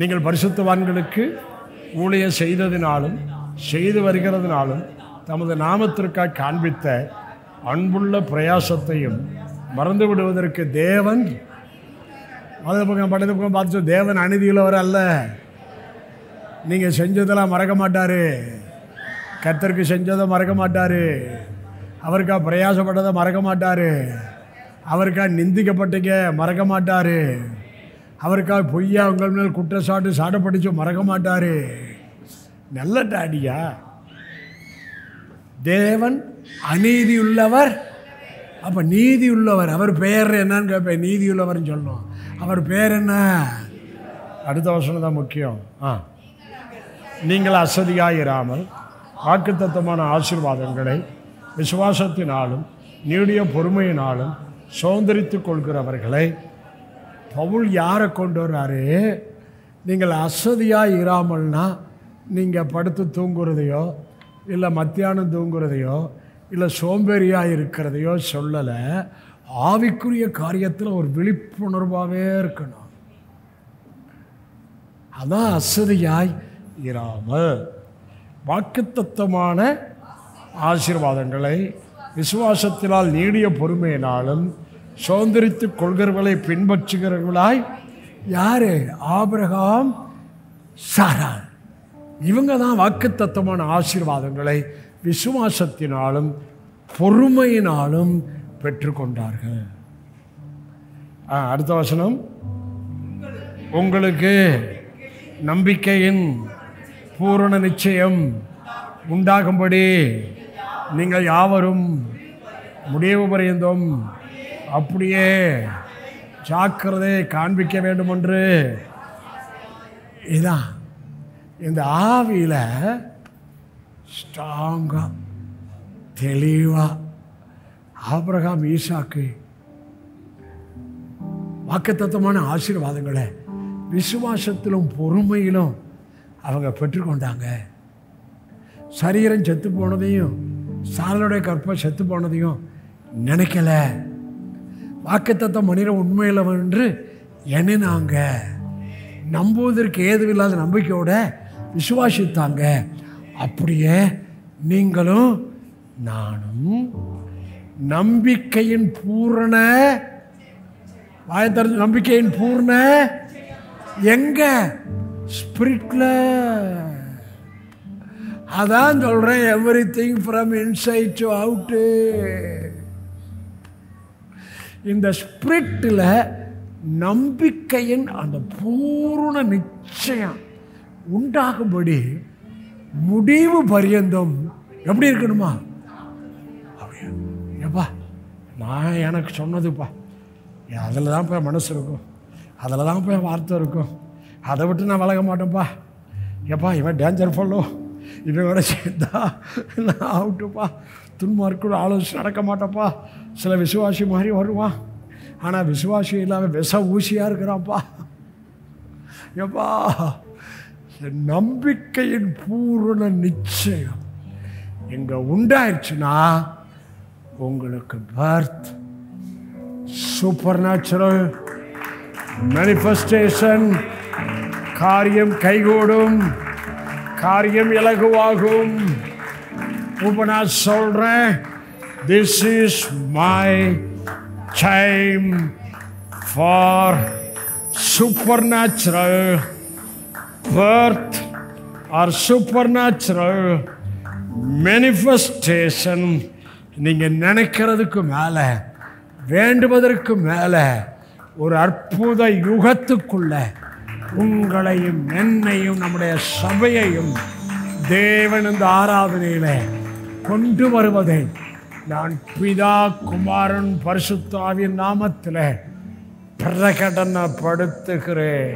நீங்கள் பரிசுத்தவான்களுக்கு ஊழியம் செய்ததினாலும் செய்து வருகிறதுனாலும் தமது நாமத்திற்காக காண்பித்த அன்புள்ள பிரயாசத்தையும் மறந்து விடுவதற்கு தேவன் வலது பக்கம் படது பக்கம் பார்த்து தேவன் அநீதியுள்ளவர் அல்ல. நீங்கள் செஞ்சதெல்லாம் மறக்க மாட்டார். கர்த்தருக்கு செஞ்சதை மறக்க மாட்டார். அவருக்காக பிரயாசப்பட்டதை மறக்க மாட்டார். அவருக்காக நிந்திக்கப்பட்டீங்க மறக்க மாட்டார். அவருக்காக பொய்யா உங்கள் மேல் குற்றச்சாட்டு சாடப்படிச்சு மறக்க மாட்டார். நல்ல டாடியா. தேவன் அநீதி உள்ளவர். அப்போ நீதி உள்ளவர். அவர் பெயர் என்னன்னு கேட்பேன். நீதி உள்ளவர்னு சொல்லணும். அவர் பேர் என்ன? அடுத்த வசனம் தான் முக்கியம். நீங்கள் அசதியாயிராமல் வாக்குத்தத்தமான ஆசீர்வாதங்களை விசுவாசத்தினாலும் நீடிய பொறுமையினாலும் சுதந்திரித்துக் கொள்கிறவர்களை பவுல் யாரை கொண்டு வர்றாரு? நீங்கள் அசதியாக இராமல்னா நீங்கள் படுத்து தூங்குறதையோ இல்லை மத்தியானம் தூங்குறதையோ இல்லை சோம்பேறியாக இருக்கிறதையோ சொல்லலை. ஆவிக்குரிய காரியத்தில் ஒரு விழிப்புணர்வாகவே இருக்கணும். அதான் அசதியாய் இராமல் வாக்குத்தத்தமான ஆசீர்வாதங்களை விசுவாசத்தினால் நீடிய பொறுமையினாலும் சுதந்திரித்துக் கொள்கிறவர்களை பின்பற்றுகிறவர்களாய் யாரு? ஆபிரகாம் சாராள். இவங்க தான் வாக்குத்தத்தமான ஆசீர்வாதங்களை விசுவாசத்தினாலும் பொறுமையினாலும் பெற்றுக்கொண்டார்கள். அடுத்த வசனம், உங்களுக்கு நம்பிக்கையின் பூரண நிச்சயம் உண்டாகும்படி நீங்கள் யாவரும் முடிவு பரியந்தம் அப்படியே ஜாக்கிரதை காண்பிக்க வேண்டும் என்று. இதான் இந்த ஆவியில் ஸ்ட்ராங்காக தெளிவாக ஆபிரகாம் ஈசாக்கு வாக்குத்தத்தமான ஆசீர்வாதங்களை விசுவாசத்திலும் பொறுமையிலும் அவங்க பெற்றுக்கொண்டாங்க. சரீரம் செத்து போனதையும் சாலனுடைய கற்பை செத்து போனதையும் நினைக்கல. வாக்குத்தத்தம் மனிதன் உண்மையில் என்று எண்ணினாங்க. நம்புவதற்கு ஏதுவில்லாத நம்பிக்கையோட விசுவாசித்தாங்க. அப்படியே நீங்களும் நானும் நம்பிக்கையின் பூரண நம்பிக்கையின் பூர்ண எங்க ஸ்பிரிட்ல. அதான் சொல்றேன், everything from inside to out. இந்த ஸ்பிரிட்டில் நம்பிக்கையின் அந்த பூர்ண நிச்சயம் உண்டாகும்படி முடிவு பரியந்தம் எப்படி இருக்கணுமா? அப்படியா நான் எனக்கு சொன்னதுப்பா, அதில் தான் போய் மனசு இருக்கும், அதில் தான் போய் வார்த்தை இருக்கும், அதை விட்டு நான் விலக மாட்டேன்ப்பா. ஏப்பா இவன் டேஞ்சர் ஃபல்லோ, இவன் விட சேர்ந்தா நான் அவுட்டுப்பா, துன்மார்க்கோட ஆலோசனை நடக்க மாட்டேன்ப்பா. சில விசுவாசி மாதிரி வருவான், ஆனால் விசுவாசி இல்லாமல் விஷ ஊசியாக இருக்கிறான்ப்பா. ஏப்பா நம்பிக்கையின் பூரண நிச்சயம் இங்கே உண்டாயிடுச்சுன்னா உங்களுக்கு பர்த் சூப்பர் நேச்சுரல் மேனிஃபெஸ்டேஷன், காரியம் கைகூடும், காரியம் இலகுவாகும். இப்போ நான் சொல்கிறேன், this is my time for super natural birth or supernatural manifestation. நீங்கள் நினைக்கிறதுக்கு மேலே, வேண்டுவதற்கு மேலே ஒரு அற்புத யுகத்துக்குள்ள உங்களையும் என்னையும் நம்முடைய சபையையும் தேவன் இந்த ஆராதனையில் கொண்டு வருவதை நான் பிதா குமாரன் பரிசுத்த ஆவியின் நாமத்தில் பிரகடனப்படுத்துகிறேன்.